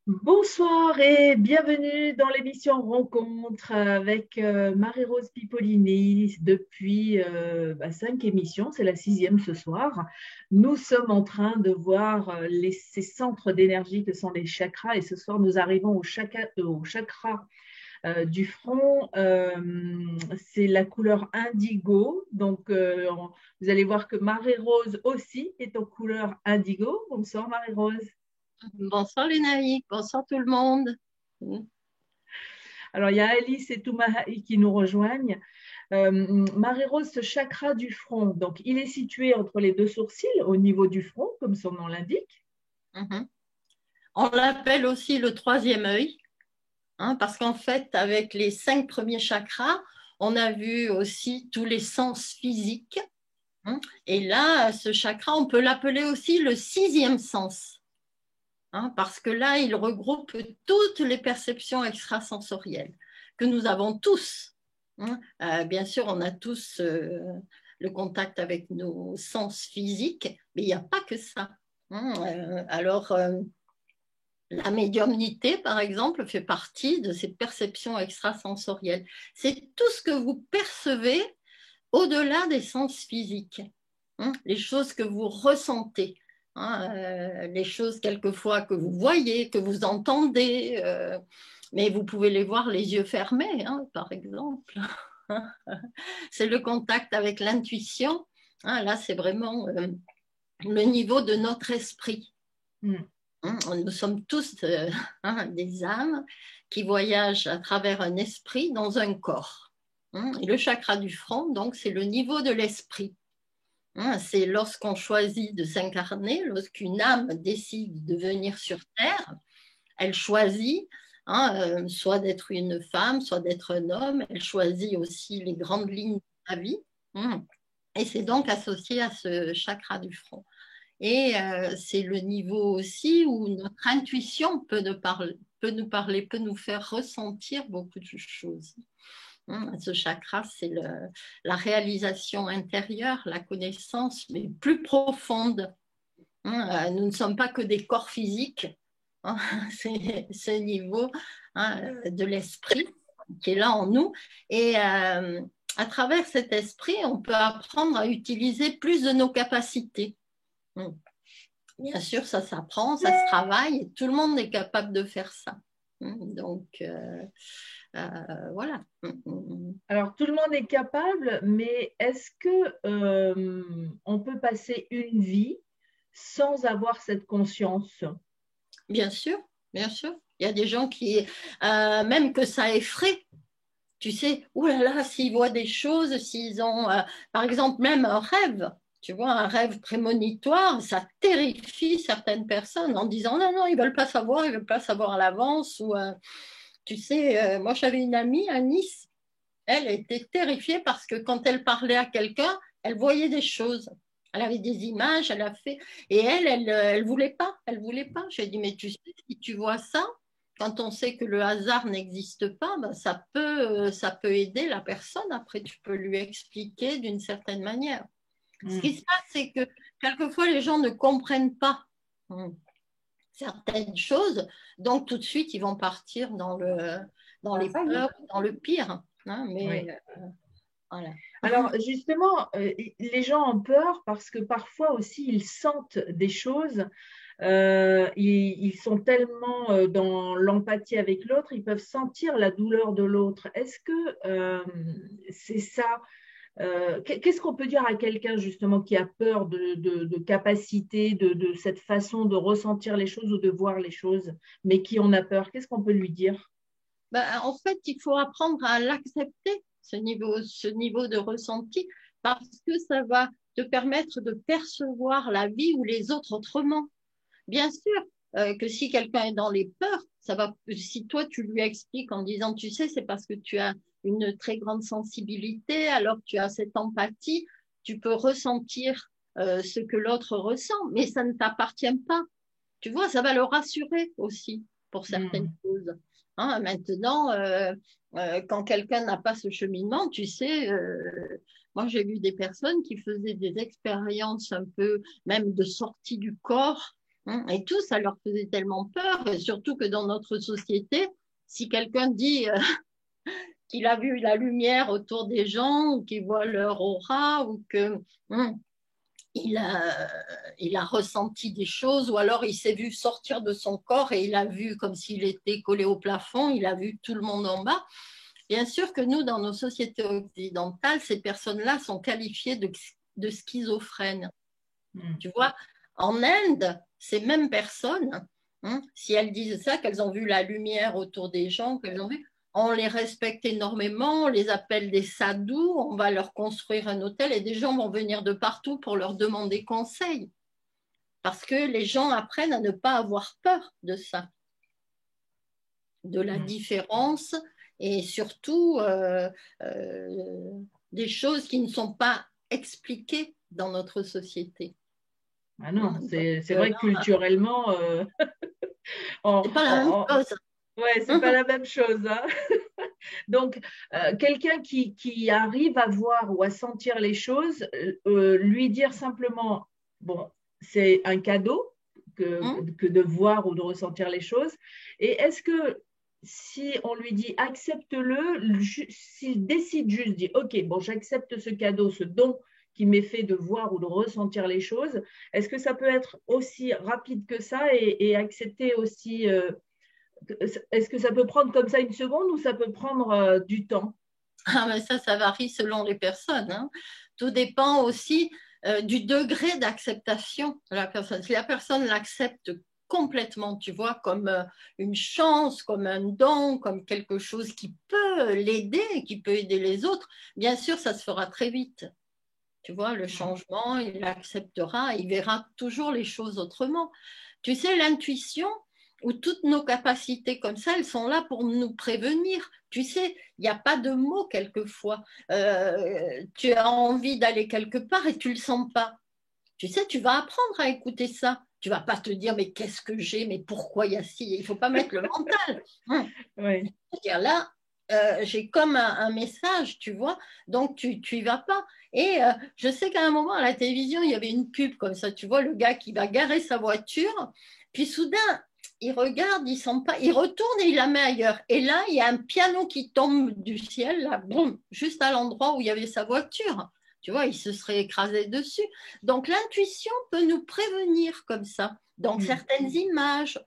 Bonsoir et bienvenue dans l'émission Rencontre avec Marie-Rose Pipolini depuis 5 émissions, c'est la sixième ce soir. Nous sommes en train de voir ces centres d'énergie que sont les chakras et ce soir nous arrivons au chakra du front. C'est la couleur indigo, donc vous allez voir que Marie-Rose aussi est en couleur indigo. Bonsoir Marie-Rose. Bonsoir Lénaïque, bonsoir tout le monde. Alors, il y a Alice et Toumahaï qui nous rejoignent. Marie-Rose, ce chakra du front, donc il est situé entre les deux sourcils, au niveau du front, comme son nom l'indique. Mhm. On l'appelle aussi le troisième œil, hein, parce qu'en fait, avec les 5 premiers chakras, on a vu aussi tous les sens physiques, hein. Et là, ce chakra, on peut l'appeler aussi le sixième sens, hein, parce que là, il regroupe toutes les perceptions extrasensorielles que nous avons tous, hein. Bien sûr, on a tous le contact avec nos sens physiques, mais il n'y a pas que ça, hein. La médiumnité, par exemple, fait partie de ces perceptions extrasensorielles. C'est tout ce que vous percevez au-delà des sens physiques, hein, les choses que vous ressentez, hein, les choses quelquefois que vous voyez, que vous entendez, mais vous pouvez les voir les yeux fermés, hein, par exemple. C'est le contact avec l'intuition, hein. Là, c'est vraiment le niveau de notre esprit. Hmm. Nous sommes tous des âmes qui voyagent à travers un esprit dans un corps. Et le chakra du front, donc, c'est le niveau de l'esprit. C'est lorsqu'on choisit de s'incarner, lorsqu'une âme décide de venir sur Terre, elle choisit soit d'être une femme, soit d'être un homme, elle choisit aussi les grandes lignes de la vie. Et c'est donc associé à ce chakra du front. Et c'est le niveau aussi où notre intuition peut nous faire ressentir beaucoup de choses. Ce chakra, c'est la réalisation intérieure, la connaissance, mais plus profonde. Nous ne sommes pas que des corps physiques. hein, c'est ce niveau de l'esprit qui est là en nous. Et à travers cet esprit, on peut apprendre à utiliser plus de nos capacités. Hum. Bien sûr, ça s'apprend, ça se travaille, et tout le monde est capable de faire ça. Donc, voilà. Alors, tout le monde est capable, mais est-ce que on peut passer une vie sans avoir cette conscience? Bien sûr, bien sûr. Il y a des gens même que ça effraie, tu sais, ouh là là, s'ils voient des choses, s'ils ont, par exemple, même un rêve, tu vois, un rêve prémonitoire, ça terrifie certaines personnes en disant non, non, ils veulent pas savoir, ils veulent pas savoir à l'avance. Ou, tu sais, moi j'avais une amie à Nice, elle était terrifiée parce que quand elle parlait à quelqu'un, elle voyait des choses. Elle avait des images, elle a fait. Et elle voulait pas. Elle voulait pas. J'ai dit, mais tu sais, si tu vois ça, quand on sait que le hasard n'existe pas, ben, ça peut aider la personne. Après, tu peux lui expliquer d'une certaine manière. Ce qui Hmm. se passe, c'est que quelquefois, les gens ne comprennent pas certaines choses. Donc, tout de suite, ils vont partir dans les peurs, dans le pire, hein. Mais Oui. voilà. Alors justement, les gens ont peur parce que parfois aussi ils sentent des choses. Ils sont tellement dans l'empathie avec l'autre, ils peuvent sentir la douleur de l'autre. Est-ce que c'est ça? Qu'est-ce qu'on peut dire à quelqu'un justement qui a peur de capacité, de cette façon de ressentir les choses ou de voir les choses, mais qui en a peur? Qu'est-ce qu'on peut lui dire? Ben, en fait, il faut apprendre à l'accepter, ce niveau de ressenti, parce que ça va te permettre de percevoir la vie ou les autres autrement. Bien sûr que si quelqu'un est dans les peurs, si toi tu lui expliques en disant, tu sais, c'est parce que tu as une très grande sensibilité, alors tu as cette empathie, tu peux ressentir ce que l'autre ressent, mais ça ne t'appartient pas. Tu vois, ça va le rassurer aussi pour certaines Hmm. choses. Maintenant, quand quelqu'un n'a pas ce cheminement, tu sais, moi j'ai vu des personnes qui faisaient des expériences un peu même de sortie du corps, Et tout, ça leur faisait tellement peur, et surtout que dans notre société, si quelqu'un dit qu'il a vu la lumière autour des gens, ou qu'il voit leur aura, ou que il a, il a ressenti des choses, ou alors il s'est vu sortir de son corps et il a vu comme s'il était collé au plafond, il a vu tout le monde en bas. Bien sûr que nous, dans nos sociétés occidentales, ces personnes-là sont qualifiées de schizophrènes. Tu vois, en Inde, ces mêmes personnes, si elles disent ça, qu'elles ont vu la lumière autour des gens, qu'elles ont vu, on les respecte énormément, on les appelle des sadhus, on va leur construire un hôtel et des gens vont venir de partout pour leur demander conseil. Parce que les gens apprennent à ne pas avoir peur de ça, de la différence et surtout des choses qui ne sont pas expliquées dans notre société. Ah non, c'est vrai que culturellement, c'est pas la même chose. Ouais, c'est pas la même chose. Hein. Donc, quelqu'un qui arrive à voir ou à sentir les choses, lui dire simplement, bon, c'est un cadeau que de voir ou de ressentir les choses. Et est-ce que si on lui dit accepte-le, s'il décide juste, dit ok, bon, j'accepte ce cadeau, ce don qui m'est fait de voir ou de ressentir les choses, est-ce que ça peut être aussi rapide que ça et accepter aussi est-ce que ça peut prendre comme ça une seconde ou ça peut prendre du temps? Ah, mais ça varie selon les personnes. Hein. Tout dépend aussi du degré d'acceptation de la personne. Si la personne l'accepte complètement, tu vois, comme une chance, comme un don, comme quelque chose qui peut l'aider, qui peut aider les autres, bien sûr, ça se fera très vite. Tu vois, le changement, il acceptera, il verra toujours les choses autrement. Tu sais, l'intuition, ou toutes nos capacités comme ça, elles sont là pour nous prévenir. Tu sais, il n'y a pas de mots quelquefois. Tu as envie d'aller quelque part et tu ne le sens pas. Tu sais, tu vas apprendre à écouter ça. Tu ne vas pas te dire, mais qu'est-ce que j'ai, mais pourquoi il y a ci. Il ne faut pas mettre le mental. Oui. Là, j'ai comme un message, tu vois, donc tu y vas pas. Et je sais qu'à un moment, à la télévision, il y avait une pub comme ça, tu vois, le gars qui va garer sa voiture, puis soudain, il regarde, il sent pas, il retourne et il la met ailleurs. Et là, il y a un piano qui tombe du ciel, là, boum, juste à l'endroit où il y avait sa voiture. Tu vois, il se serait écrasé dessus. Donc, l'intuition peut nous prévenir comme ça. Donc, certaines images,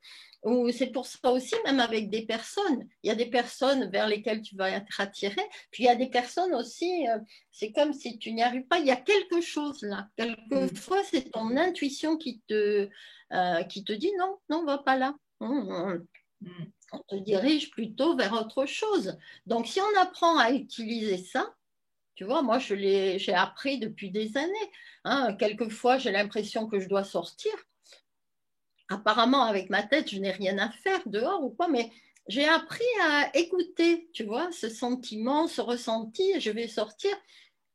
ou c'est pour ça aussi, même avec des personnes, il y a des personnes vers lesquelles tu vas être attiré, puis il y a des personnes aussi, c'est comme si tu n'y arrives pas, il y a quelque chose là. Quelquefois, c'est ton intuition qui te dit non, non, va pas là. On te dirige plutôt vers autre chose. Donc, si on apprend à utiliser ça, tu vois, moi, j'ai appris depuis des années. Hein. Quelquefois, j'ai l'impression que je dois sortir. Apparemment, avec ma tête, je n'ai rien à faire dehors ou quoi, mais j'ai appris à écouter, tu vois, ce sentiment, ce ressenti, je vais sortir.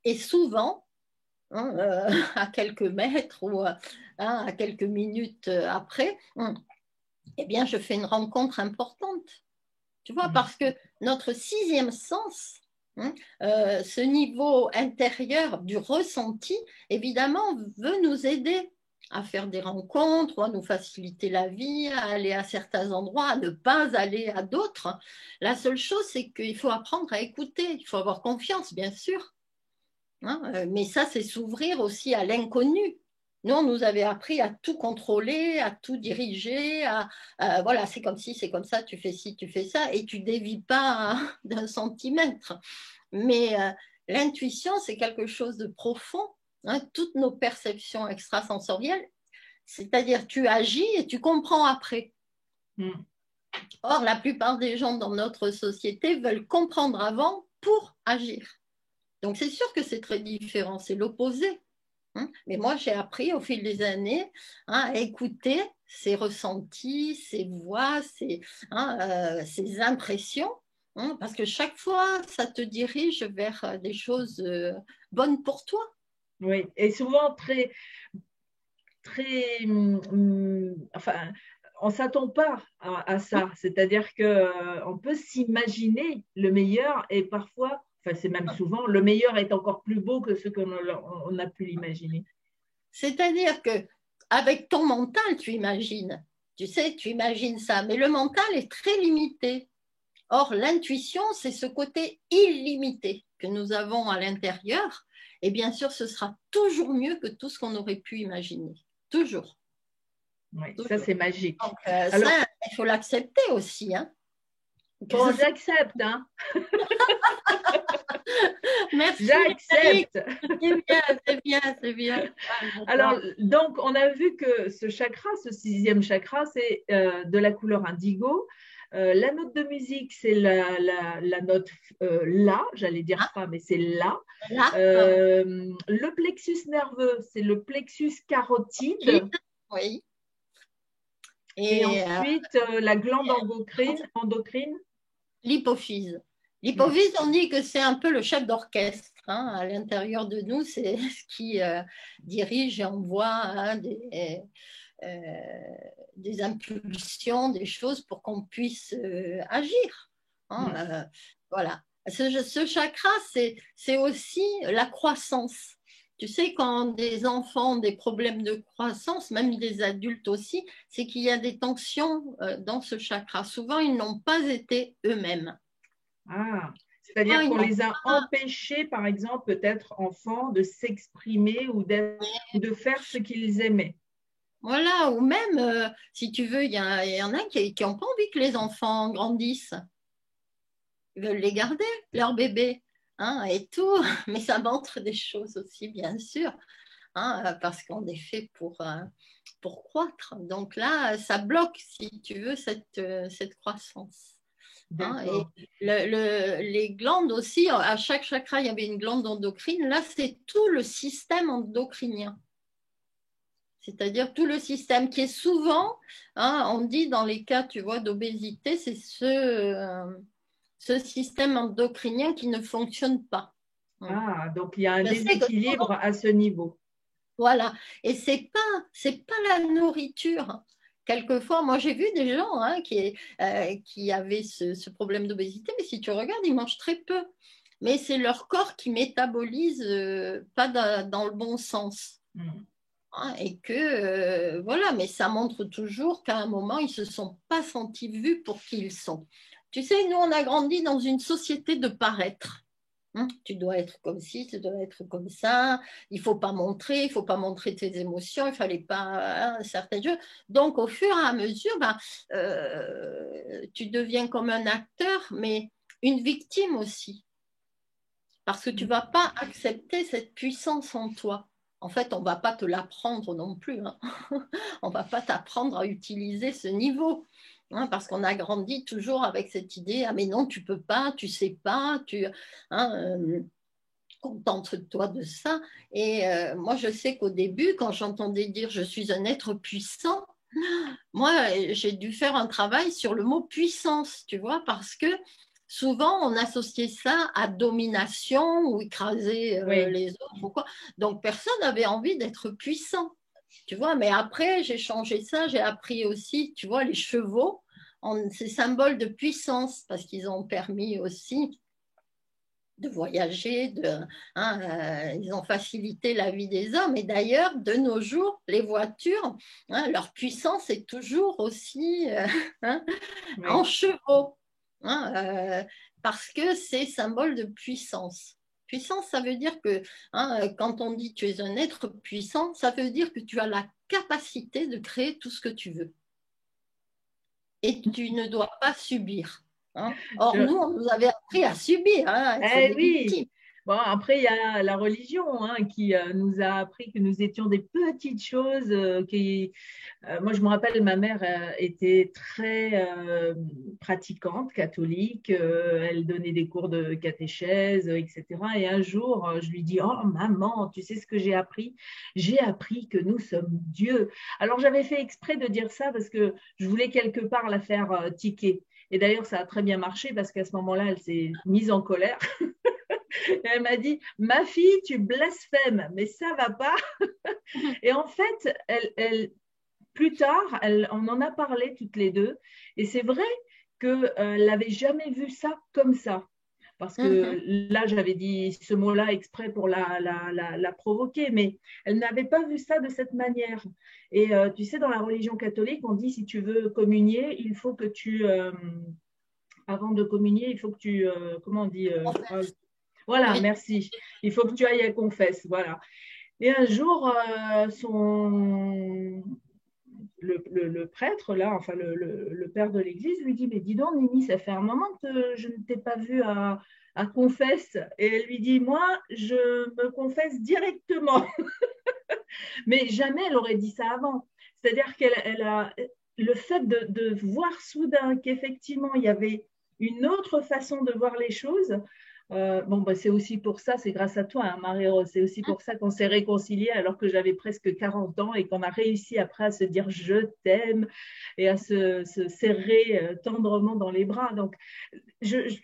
Et souvent, hein, à quelques mètres ou à quelques minutes après, eh bien, je fais une rencontre importante. Tu vois, parce que notre sixième sens, ce niveau intérieur du ressenti, évidemment, veut nous aider à faire des rencontres, ou à nous faciliter la vie, à aller à certains endroits, à ne pas aller à d'autres. La seule chose, c'est qu'il faut apprendre à écouter, il faut avoir confiance, bien sûr. Mais ça, c'est s'ouvrir aussi à l'inconnu. Nous, on nous avait appris à tout contrôler, à tout diriger, voilà, c'est comme ci, c'est comme ça, tu fais ci, tu fais ça, et tu dévis pas d'un centimètre. Mais l'intuition, c'est quelque chose de profond. Toutes nos perceptions extrasensorielles, c'est-à-dire tu agis et tu comprends après. Or, la plupart des gens dans notre société veulent comprendre avant pour agir. Donc, c'est sûr que c'est très différent, c'est l'opposé. Mais moi, j'ai appris au fil des années à écouter ces ressentis, ces voix, ces impressions, parce que chaque fois, ça te dirige vers des choses bonnes pour toi. Oui, et souvent très, enfin, on ne s'attend pas à ça. C'est-à-dire qu'on peut s'imaginer le meilleur et parfois, enfin, c'est même souvent, le meilleur est encore plus beau que ce qu'on a pu l'imaginer. C'est-à-dire que avec ton mental, tu imagines. Tu sais, tu imagines ça, mais le mental est très limité. Or, l'intuition, c'est ce côté illimité que nous avons à l'intérieur. Et bien sûr, ce sera toujours mieux que tout ce qu'on aurait pu imaginer. Toujours. Oui, ça Toujours. c'est magique. Donc, Alors, ça, il faut l'accepter aussi. Hein. bon, j'accepte, hein. Merci, Frédéric. J'accepte. C'est bien, c'est bien, c'est bien. Alors, donc, on a vu que ce chakra, ce sixième chakra, c'est de la couleur indigo. La note de musique, c'est la note La, j'allais dire Fa, mais c'est La. Là, Le plexus nerveux, c'est le plexus carotide. oui. Et ensuite, la glande endocrine. L'hypophyse. L'hypophyse, on dit que c'est un peu le chef d'orchestre. Hein, à l'intérieur de nous, c'est ce qui dirige et envoie hein, des impulsions, des choses pour qu'on puisse agir. Hein, voilà. Ce chakra, c'est aussi la croissance. Tu sais, quand des enfants ont des problèmes de croissance, même des adultes aussi, c'est qu'il y a des tensions dans ce chakra. Souvent, ils n'ont pas été eux-mêmes. Ah, c'est-à-dire qu'on les a empêchés, par exemple, peut-être enfants, de s'exprimer ou de faire ce qu'ils aimaient. Voilà, ou même, si tu veux, il y en a qui n'ont pas envie que les enfants grandissent. Ils veulent les garder, leurs bébés, hein, et tout. Mais ça montre des choses aussi, bien sûr, hein, parce qu'on est fait pour croître. Donc là, ça bloque, si tu veux, cette croissance. Hein, et les glandes aussi, à chaque chakra, il y avait une glande endocrine. Là, c'est tout le système endocrinien. C'est-à-dire tout le système qui est souvent, hein, on dit dans les cas, tu vois, d'obésité, c'est ce système endocrinien qui ne fonctionne pas. Ah, donc il y a un déséquilibre à ce niveau. Voilà. Et c'est pas la nourriture. Quelquefois, moi j'ai vu des gens hein, qui avaient ce problème d'obésité, mais si tu regardes, ils mangent très peu. Mais c'est leur corps qui métabolise pas dans le bon sens. Hein, et que, voilà, mais ça montre toujours qu'à un moment, ils ne se sont pas sentis vus pour qui ils sont. Tu sais, nous, on a grandi dans une société de paraître. Hein, tu dois être comme ci, tu dois être comme ça, il ne faut pas montrer tes émotions, il ne fallait pas hein, certaines choses. Donc, au fur et à mesure, ben, tu deviens comme un acteur, mais une victime aussi. Parce que tu ne vas pas accepter cette puissance en toi. En fait, on ne va pas te l'apprendre non plus. Hein. On ne va pas t'apprendre à utiliser ce niveau. Hein, parce qu'on a grandi toujours avec cette idée, ah mais non, tu ne peux pas, tu ne sais pas, hein, contente-toi de ça. Et moi, je sais qu'au début, quand j'entendais dire je suis un être puissant, moi, j'ai dû faire un travail sur le mot puissance, tu vois, parce que souvent, on associait ça à domination ou écraser les autres ou quoi. Donc, personne n'avait envie d'être puissant, tu vois. Mais après, j'ai changé ça. J'ai appris aussi, tu vois, les chevaux, c'est symbole de puissance parce qu'ils ont permis aussi de voyager, ils ont facilité la vie des hommes. Et d'ailleurs, de nos jours, les voitures, hein, leur puissance est toujours aussi en chevaux. Hein, parce que c'est symbole de puissance. Puissance, ça veut dire que quand on dit tu es un être puissant, ça veut dire que tu as la capacité de créer tout ce que tu veux. Et tu ne dois pas subir. Hein. Or, nous, on nous avait appris à subir, hein, à être des victimes. Bon, après, il y a la religion hein, qui nous a appris que nous étions des petites choses. Moi, je me rappelle, ma mère était très pratiquante, catholique. Elle donnait des cours de catéchèse, etc. Et un jour, je lui dis, oh maman, tu sais ce que j'ai appris? J'ai appris que nous sommes Dieu. Alors, j'avais fait exprès de dire ça parce que je voulais quelque part la faire tiquer. Et d'ailleurs, ça a très bien marché parce qu'à ce moment-là, elle s'est mise en colère. Elle m'a dit, ma fille, tu blasphèmes, mais ça va pas. Et en fait, plus tard, on en a parlé toutes les deux. Et c'est vrai qu'elle n'avait jamais vu ça comme ça. parce Mhm. que là, j'avais dit ce mot-là exprès pour la provoquer, mais elle n'avait pas vu ça de cette manière. Et tu sais, dans la religion catholique, on dit si tu veux communier, il faut que avant de communier, il faut que comment on dit voilà, Oui. merci. Il faut que tu ailles à confesse, voilà. Et un jour, le prêtre, là, enfin le père de l'église, lui dit, mais dis donc, Nini, ça fait un moment que je ne t'ai pas vue à confesse. Et elle lui dit, moi, je me confesse directement. Mais jamais elle aurait dit ça avant. C'est-à-dire qu'elle a le fait de voir soudain qu'effectivement, il y avait une autre façon de voir les choses. Bon, bah, c'est aussi pour ça, c'est grâce à toi, hein, Marie-Rose, c'est aussi pour ça qu'on s'est réconciliés alors que j'avais presque 40 ans et qu'on a réussi après à se dire je t'aime et à se serrer tendrement dans les bras. Donc,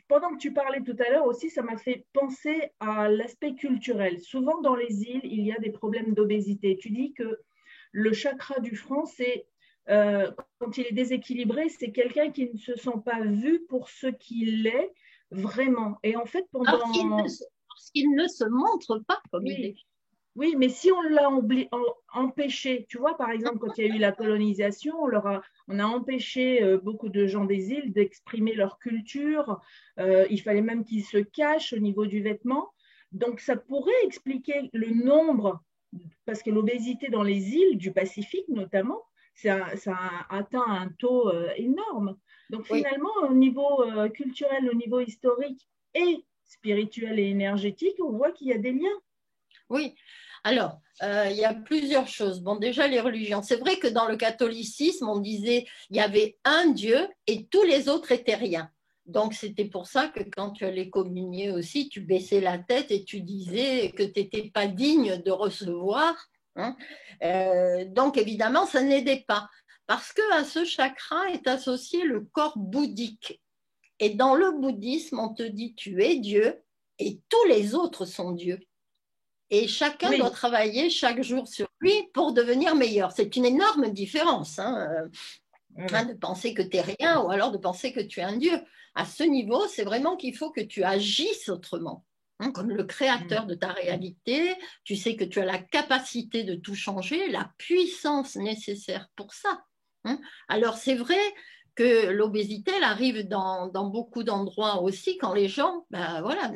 pendant que tu parlais tout à l'heure aussi, ça m'a fait penser à l'aspect culturel. Souvent dans les îles, il y a des problèmes d'obésité. Tu dis que le chakra du front, c'est quand il est déséquilibré, c'est quelqu'un qui ne se sent pas vu pour ce qu'il est vraiment. Et en fait, Parce qu'il ne se montre pas comme il oui, est. oui, mais si on l'a empêché, tu vois, par exemple, quand il y a eu la colonisation, on a empêché beaucoup de gens des îles d'exprimer leur culture. Il fallait même qu'ils se cachent au niveau du vêtement. Donc, ça pourrait expliquer le nombre, parce que l'obésité dans les îles du Pacifique, notamment, ça a atteint un taux énorme. Donc, Oui, finalement, au niveau culturel, au niveau historique et spirituel et énergétique, on voit qu'il y a des liens. oui. Alors, il y a plusieurs choses. Bon, déjà, les religions. C'est vrai que dans le catholicisme, on disait il y avait un Dieu et tous les autres étaient rien. Donc, c'était pour ça que quand tu allais communier aussi, tu baissais la tête et tu disais que tu n'étais pas digne de recevoir. Hein. Donc, évidemment, ça n'aidait pas. Parce que à ce chakra est associé le corps bouddhique. Et dans le bouddhisme, on te dit tu es Dieu et tous les autres sont Dieu. Et chacun doit Oui, travailler chaque jour sur lui pour devenir meilleur. C'est une énorme différence oui. de penser que tu n'es rien ou alors de penser que tu es un Dieu. À ce niveau, c'est vraiment qu'il faut que tu agisses autrement. Hein, comme le créateur de ta réalité, tu sais que tu as la capacité de tout changer, la puissance nécessaire pour ça. Hein. Alors c'est vrai que l'obésité, elle arrive dans beaucoup d'endroits aussi quand les gens ben, voilà,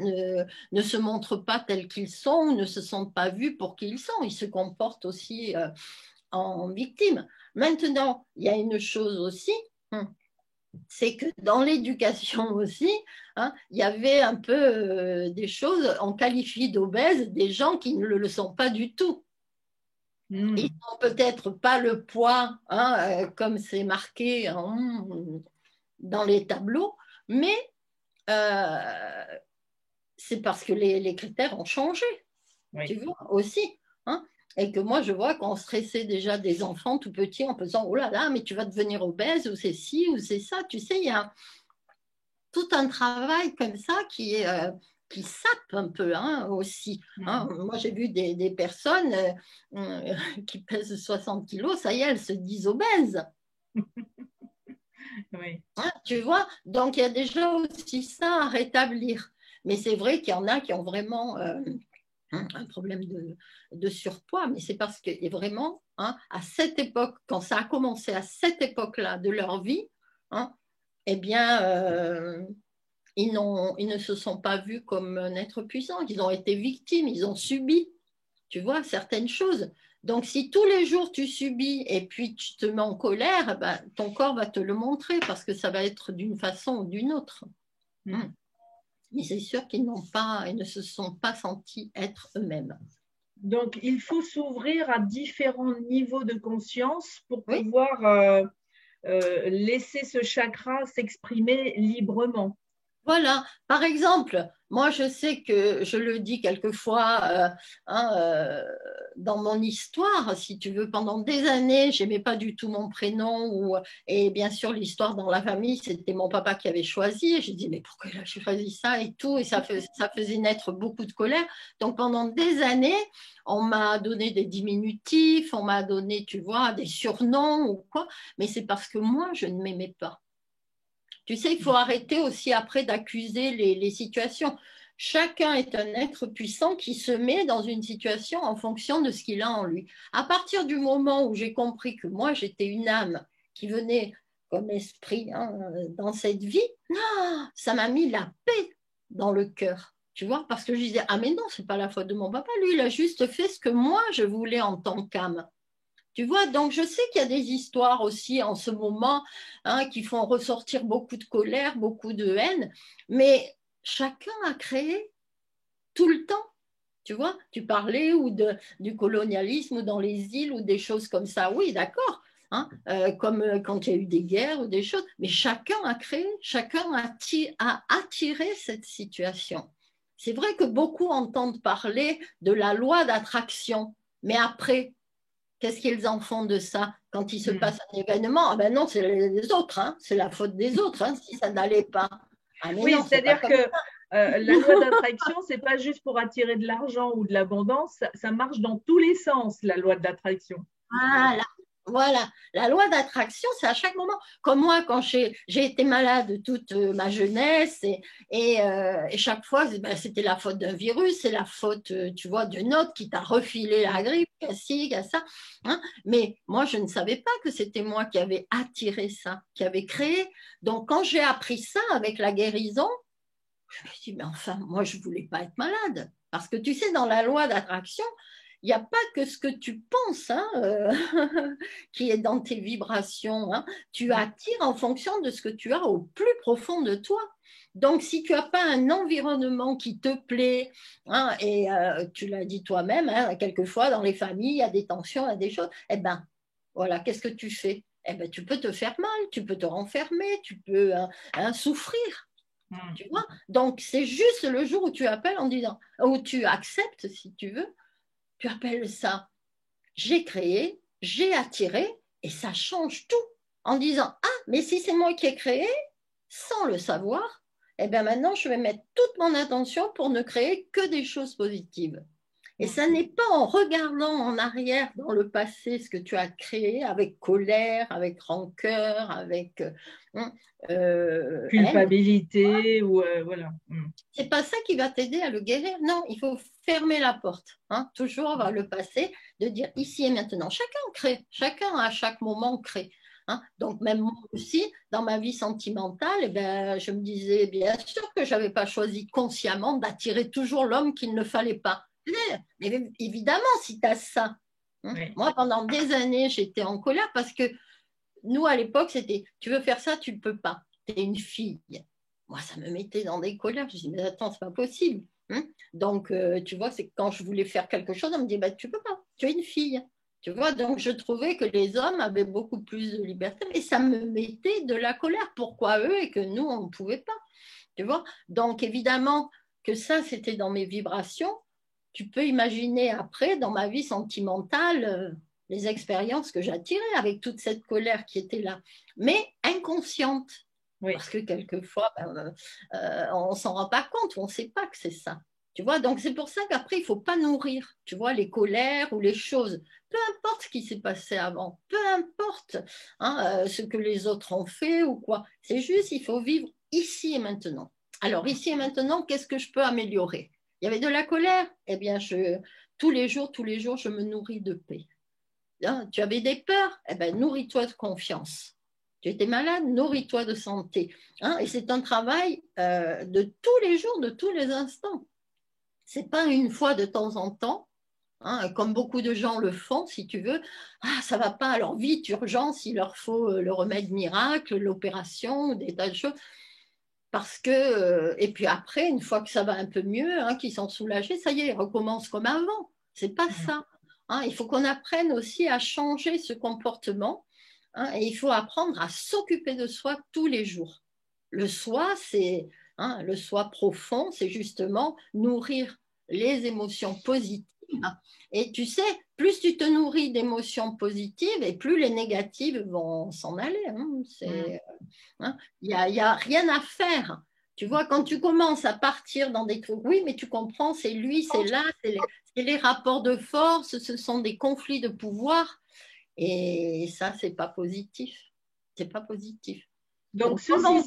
ne se montrent pas tels qu'ils sont, ne se sentent pas vus pour qui ils sont. Ils se comportent aussi en victime. Maintenant, il y a une chose aussi, c'est que dans l'éducation aussi, il y avait un peu des choses, on qualifie d'obèses des gens qui ne le sont pas du tout. Ils Mm. n'ont peut-être pas le poids, comme c'est marqué dans les tableaux, mais euh, c'est parce que les critères ont changé, tu Oui. vois, aussi. Hein. Et que moi, je vois qu'on stressait déjà des enfants tout petits en faisant oh là là, mais tu vas devenir obèse, ou c'est ci, ou c'est ça. Tu sais, il y a tout un travail comme ça qui sape un peu aussi. Hein. Mm. Moi, j'ai vu des personnes qui pèsent 60 kilos, ça y est, elles se disent obèses. Oui. Hein, tu vois, donc il y a déjà aussi ça à rétablir. Mais c'est vrai qu'il y en a qui ont vraiment un problème de surpoids, mais c'est parce que et vraiment, à cette époque, quand ça a commencé à cette époque-là de leur vie, hein, eh bien, ils ne se sont pas vus comme un être puissant. Ils ont été victimes, ils ont subi, tu vois, certaines choses. Donc, si tous les jours tu subis et puis tu te mets en colère, eh ben, ton corps va te le montrer parce que ça va être d'une façon ou d'une autre. Mm. Mais c'est sûr qu'ils n'ont pas, ils ne se sont pas sentis être eux-mêmes. Donc, il faut s'ouvrir à différents niveaux de conscience pour Oui, pouvoir laisser ce chakra s'exprimer librement. voilà, par exemple, moi je sais que je le dis quelquefois hein, dans mon histoire, si tu veux, pendant des années, j'aimais pas du tout mon prénom et bien sûr l'histoire dans la famille, c'était mon papa qui avait choisi et j'ai dit mais pourquoi il a choisi ça et tout et ça faisait naître beaucoup de colère. Donc pendant des années, on m'a donné des diminutifs, on m'a donné, tu vois, des surnoms ou quoi, mais c'est parce que moi je ne m'aimais pas. Tu sais, il faut arrêter aussi après d'accuser les situations. Chacun est un être puissant qui se met dans une situation en fonction de ce qu'il a en lui. À partir du moment où j'ai compris que moi, j'étais une âme qui venait comme esprit dans cette vie, ça m'a mis la paix dans le cœur. Tu vois, parce que je disais, ah mais non, c'est pas la faute de mon papa, lui, il a juste fait ce que moi, je voulais en tant qu'âme. Tu vois, donc je sais qu'il y a des histoires aussi en ce moment qui font ressortir beaucoup de colère, beaucoup de haine, mais chacun a créé tout le temps. Tu vois, tu parlais du colonialisme dans les îles ou des choses comme ça. Oui, d'accord. Comme quand il y a eu des guerres ou des choses, mais chacun a créé, chacun a attiré cette situation. C'est vrai que beaucoup entendent parler de la loi d'attraction, mais après, qu'est-ce qu'ils en font de ça quand il se passe un événement? Ah ben non, c'est les autres, c'est la faute des autres si ça n'allait pas. Ah mais Oui, non, c'est pas c'est-à-dire comme que ça. la loi d'attraction, c'est pas juste pour attirer de l'argent ou de l'abondance, ça marche dans tous les sens, la loi d'attraction. Voilà, voilà. La loi d'attraction, c'est à chaque moment. Comme moi, quand j'ai été malade toute ma jeunesse, et chaque fois, ben, c'était la faute d'un virus, c'est la faute, tu vois, d'une autre qui t'a refilé la grippe, qu'à ci, qu'à ça. Mais moi, je ne savais pas que c'était moi qui avais attiré ça, qui avait créé. Donc, quand j'ai appris ça avec la guérison, je me suis dit, mais enfin, moi, je ne voulais pas être malade. Parce que tu sais, dans la loi d'attraction, il n'y a pas que ce que tu penses qui est dans tes vibrations. Tu attires en fonction de ce que tu as au plus profond de toi. Donc, si tu n'as pas un environnement qui te plaît, et tu l'as dit toi-même, quelquefois dans les familles, il y a des tensions, il y a des choses, eh bien, voilà, qu'est-ce que tu fais? Eh ben, tu peux te faire mal, tu peux te renfermer, tu peux souffrir. Tu vois? Donc, c'est juste le jour où tu appelles en disant, où tu acceptes, si tu veux, tu appelles ça, j'ai créé, j'ai attiré, et ça change tout. En disant, ah, mais si c'est moi qui ai créé, sans le savoir, eh bien maintenant, je vais mettre toute mon attention pour ne créer que des choses positives. Et ça n'est pas en regardant en arrière dans le passé ce que tu as créé avec colère, avec rancœur, avec haine. Culpabilité ou voilà. C'est pas ça qui va t'aider à le guérir. Non, il faut fermer la porte. Toujours vers le passé, de dire ici et maintenant. Chacun crée, chacun à chaque moment crée. Donc même moi aussi, dans ma vie sentimentale, eh ben, je me disais bien sûr que je n'avais pas choisi consciemment d'attirer toujours l'homme qu'il ne fallait pas. Mais évidemment, si tu as ça. Oui. Moi, pendant des années, j'étais en colère parce que nous, à l'époque, c'était tu veux faire ça, tu ne peux pas. Tu es une fille. Moi, ça me mettait dans des colères. Je me dis, mais attends, c'est pas possible. Donc, tu vois, c'est quand je voulais faire quelque chose, on me dit, bah, tu peux pas, tu es une fille. Tu vois, donc je trouvais que les hommes avaient beaucoup plus de liberté, mais ça me mettait de la colère. Pourquoi eux et que nous, on ne pouvait pas. Tu vois, donc évidemment que ça, c'était dans mes vibrations. Tu peux imaginer après, dans ma vie sentimentale, les expériences que j'attirais avec toute cette colère qui était là, mais inconsciente. Oui. Parce que quelquefois, on ne s'en rend pas compte, on ne sait pas que c'est ça. Tu vois, donc c'est pour ça qu'après, il ne faut pas nourrir, tu vois, les colères ou les choses. Peu importe ce qui s'est passé avant, peu importe ce que les autres ont fait ou quoi. C'est juste, il faut vivre ici et maintenant. Alors, ici et maintenant, qu'est-ce que je peux améliorer? Il y avait de la colère, eh bien, tous les jours, je me nourris de paix. Tu avais des peurs, eh bien, nourris-toi de confiance. Tu étais malade, nourris-toi de santé. Et c'est un travail de tous les jours, de tous les instants. C'est pas une fois de temps en temps, comme beaucoup de gens le font, si tu veux. Ah, ça va pas, alors vite, urgence, il leur faut le remède miracle, l'opération, des tas de choses. Parce que, et puis après, une fois que ça va un peu mieux, qu'ils sont soulagés, ça y est, ils recommencent comme avant. C'est pas ça. Il faut qu'on apprenne aussi à changer ce comportement, et il faut apprendre à s'occuper de soi tous les jours. Le soi, c'est le soi profond, c'est justement nourrir les émotions positives. Et tu sais, plus tu te nourris d'émotions positives et plus les négatives vont s'en aller. Il n'y a rien à faire. Tu vois, quand tu commences à partir dans des trucs, oui, mais tu comprends, c'est lui, c'est là, c'est les rapports de force, ce sont des conflits de pouvoir. Et ça, c'est pas positif. C'est pas positif. Donc, Donc, comment...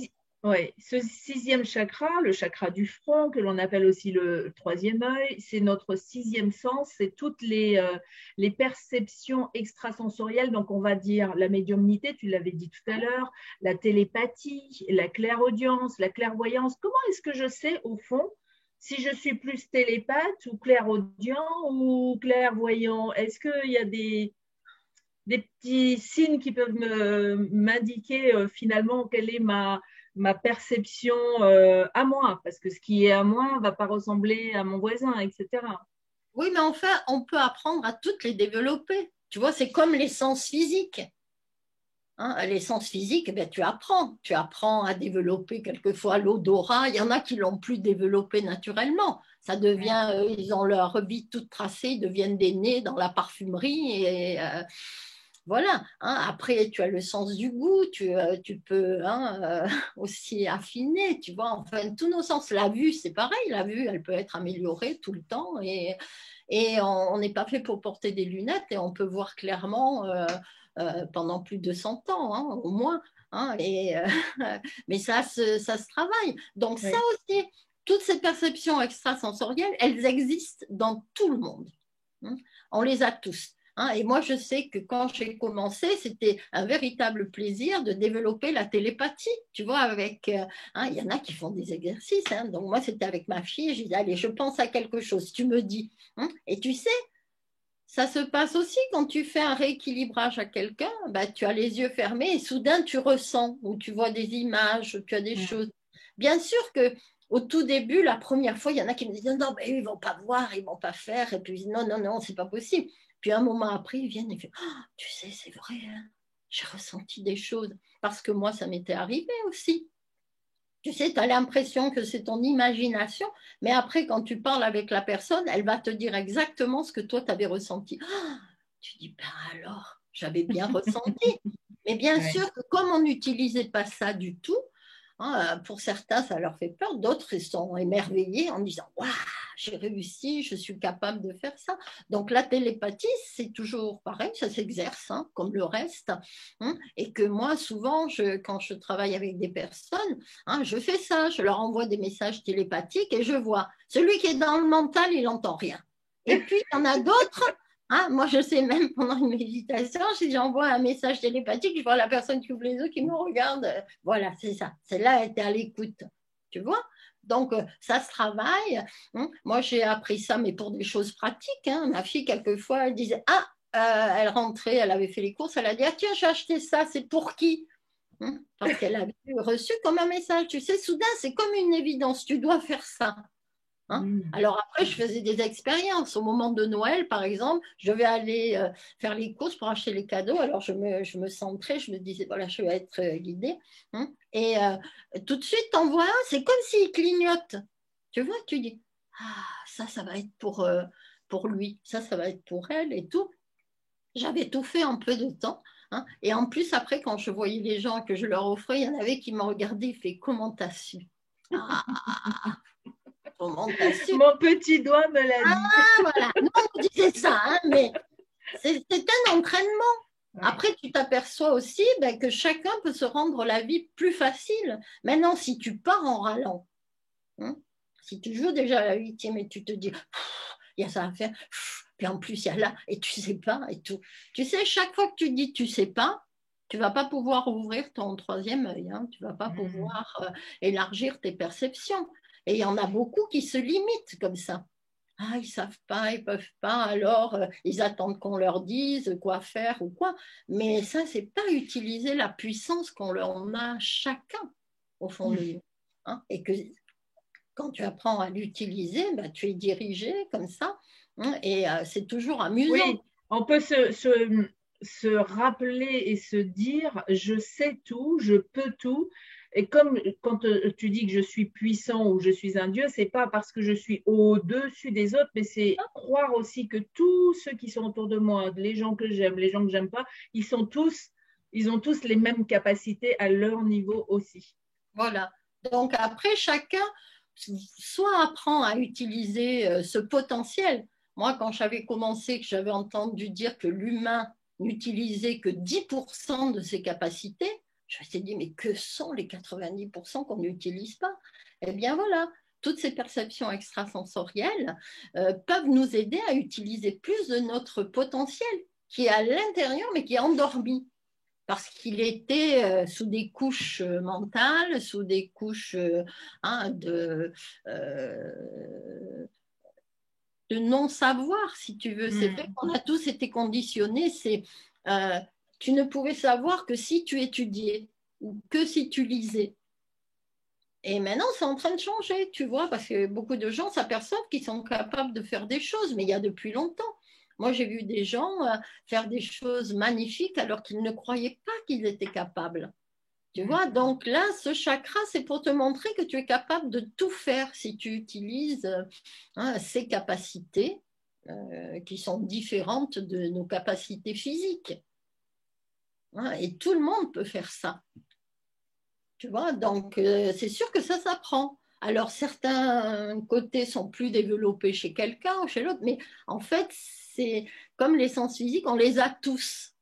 Oui, ce sixième chakra, le chakra du front, que l'on appelle aussi le troisième œil, c'est notre sixième sens, c'est toutes les perceptions extrasensorielles. Donc, on va dire la médiumnité, tu l'avais dit tout à l'heure, la télépathie, la clairaudience, la clairvoyance. Comment est-ce que je sais, au fond, si je suis plus télépathe ou clairaudient ou clairvoyant? Est-ce qu'il y a des petits signes qui peuvent m'indiquer finalement quelle est ma perception à moi, parce que ce qui est à moi ne va pas ressembler à mon voisin, etc. Oui, mais enfin, on peut apprendre à toutes les développer. Tu vois, c'est comme les sens physiques. Hein, les sens physiques, ben, tu apprends à développer quelquefois l'odorat. Il y en a qui l'ont plus développé naturellement. Ça devient, ils ont leur vie toute tracée, ils deviennent des nez dans la parfumerie et voilà. Hein. Après, tu as le sens du goût, tu peux aussi affiner, tu vois. Enfin, tous nos sens. La vue, c'est pareil. La vue, elle peut être améliorée tout le temps et on n'est pas fait pour porter des lunettes et on peut voir clairement. Pendant plus de 100 ans, hein, au moins. Hein, mais ça se travaille. Donc ça Oui. aussi, toutes ces perceptions extrasensorielles, elles existent dans tout le monde. Hein. On les a tous. Hein. Et moi, je sais que quand j'ai commencé, c'était un véritable plaisir de développer la télépathie, tu vois, avec, il y en a qui font des exercices. Hein. Donc moi, c'était avec ma fille, je disais, allez, je pense à quelque chose, tu me dis. Hein. Et tu sais, ça se passe aussi quand tu fais un rééquilibrage à quelqu'un, bah, tu as les yeux fermés et soudain tu ressens ou tu vois des images, tu as des choses. Bien sûr que au tout début, la première fois, il y en a qui me disent non, mais ils vont pas voir, ils vont pas faire, et puis non, non, non, c'est pas possible. Puis un moment après, ils viennent et font oh, tu sais, c'est vrai, hein, j'ai ressenti des choses parce que moi, ça m'était arrivé aussi. Tu sais, tu as l'impression que c'est ton imagination, mais après, quand tu parles avec la personne, elle va te dire exactement ce que toi, tu avais ressenti. Ah, tu dis, ben alors, j'avais bien ressenti. Mais bien Ouais. sûr que comme on n'utilisait pas ça du tout, hein, pour certains, ça leur fait peur, d'autres, ils sont émerveillés en disant, waouh, j'ai réussi, je suis capable de faire ça. Donc la télépathie, c'est toujours pareil, ça s'exerce, hein, comme le reste. Hein, et que moi, souvent, quand je travaille avec des personnes, hein, je fais ça, je leur envoie des messages télépathiques et je vois. Celui qui est dans le mental, il n'entend rien. Et puis, il y en a d'autres. Hein, moi, je sais même pendant une méditation, si j'envoie un message télépathique, je vois la personne qui ouvre les yeux, qui me regarde. Voilà, c'est ça. C'est là, elle était à l'écoute. Tu vois? Donc, ça se travaille. Hein. Moi, j'ai appris ça, mais pour des choses pratiques. Hein. Ma fille, quelquefois, elle disait ah, elle rentrait, elle avait fait les courses, elle a dit ah, tiens, j'ai acheté ça, c'est pour qui? Hein, parce qu'elle avait reçu comme un message. Tu sais, soudain, c'est comme une évidence. Tu dois faire ça. Hein. Mm. Alors après, je faisais des expériences. Au moment de Noël, par exemple, je vais aller faire les courses pour acheter les cadeaux. Alors je me centrais, je me disais, voilà, je vais être guidée. Hein. Et tout de suite, t'en vois un, c'est comme s'il clignote. Tu vois, tu dis, ah, ça va être pour lui, ça va être pour elle et tout. J'avais tout fait en peu de temps. Hein. Et en plus, après, quand je voyais les gens que je leur offrais, il y en avait qui me regardaient et fait, comment t'as su? Ah, comment t'as su? Mon petit doigt me l'a dit. Voilà, nous on disait ça, hein, mais c'est un entraînement. Ouais. Après, tu t'aperçois aussi ben, que chacun peut se rendre la vie plus facile. Maintenant, si tu pars en rallant, hein, si tu joues déjà à la huitième et tu te dis, il y a ça à faire, puis en plus il y a là, et tu sais pas, et tout. Tu sais, chaque fois que tu dis tu sais pas, tu vas pas pouvoir ouvrir ton troisième œil, hein, tu vas pas Mm. pouvoir élargir tes perceptions. Et il y en a beaucoup qui se limitent comme ça. Ah, ils savent pas, ils peuvent pas, alors ils attendent qu'on leur dise quoi faire ou quoi. Mais ça, c'est pas utiliser la puissance qu'on a chacun au fond de nous. Hein. Et que quand tu apprends à l'utiliser, bah, tu es dirigé comme ça. Hein, et c'est toujours amusant. Oui, on peut se rappeler et se dire, je sais tout, je peux tout. Et comme quand tu dis que je suis puissant ou je suis un dieu, c'est pas parce que je suis au-dessus des autres, mais c'est croire aussi que tous ceux qui sont autour de moi, les gens que j'aime, les gens que j'aime pas, ils ont tous les mêmes capacités à leur niveau aussi. Voilà. Donc après, chacun soit apprend à utiliser ce potentiel. Moi, quand j'avais commencé, que j'avais entendu dire que l'humain n'utilisait que 10% de ses capacités, Je me suis dit, mais que sont les 90% qu'on n'utilise pas? Eh bien voilà, toutes ces perceptions extrasensorielles peuvent nous aider à utiliser plus de notre potentiel qui est à l'intérieur, mais qui est endormi. Parce qu'il était sous des couches mentales, sous des couches de non-savoir, si tu veux. C'est vrai qu'on a tous été conditionnés. Tu ne pouvais savoir que si tu étudiais ou que si tu lisais. Et maintenant, c'est en train de changer, tu vois, parce que beaucoup de gens s'aperçoivent qu'ils sont capables de faire des choses, mais il y a depuis longtemps. Moi, j'ai vu des gens faire des choses magnifiques alors qu'ils ne croyaient pas qu'ils étaient capables. Tu vois, donc là, ce chakra, c'est pour te montrer que tu es capable de tout faire si tu utilises ces capacités qui sont différentes de nos capacités physiques. Et tout le monde peut faire ça. Tu vois, donc c'est sûr que ça s'apprend. Alors, certains côtés sont plus développés chez quelqu'un ou chez l'autre, mais en fait, c'est comme les sens physiques, on les a tous.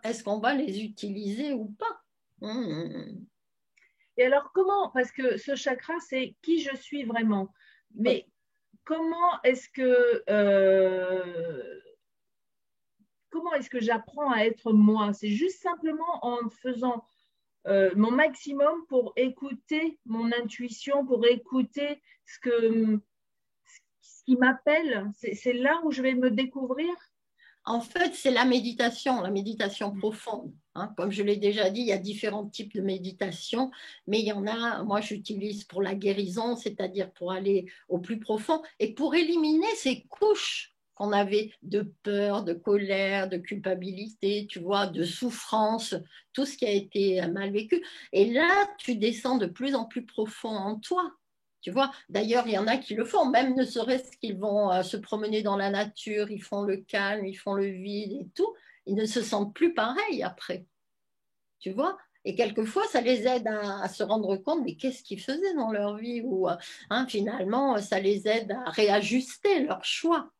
Est-ce qu'on va les utiliser ou pas? Et alors, comment, parce que ce chakra, c'est qui je suis vraiment, mais comment est-ce que j'apprends à être moi? C'est juste simplement en faisant mon maximum pour écouter mon intuition, pour écouter ce qui m'appelle. C'est là où je vais me découvrir. En fait, c'est la méditation profonde. Comme je l'ai déjà dit, il y a différents types de méditation, mais il y en a, moi j'utilise pour la guérison, c'est-à-dire pour aller au plus profond et pour éliminer ces couches qu'on avait de peur, de colère, de culpabilité, tu vois, de souffrance, tout ce qui a été mal vécu. Et là, tu descends de plus en plus profond en toi. Tu vois, d'ailleurs, il y en a qui le font, même ne serait-ce qu'ils vont se promener dans la nature, ils font le calme, ils font le vide et tout, ils ne se sentent plus pareils après. Tu vois? Et quelquefois, ça les aide à se rendre compte, mais qu'est-ce qu'ils faisaient dans leur vie? Ou finalement, ça les aide à réajuster leur choix.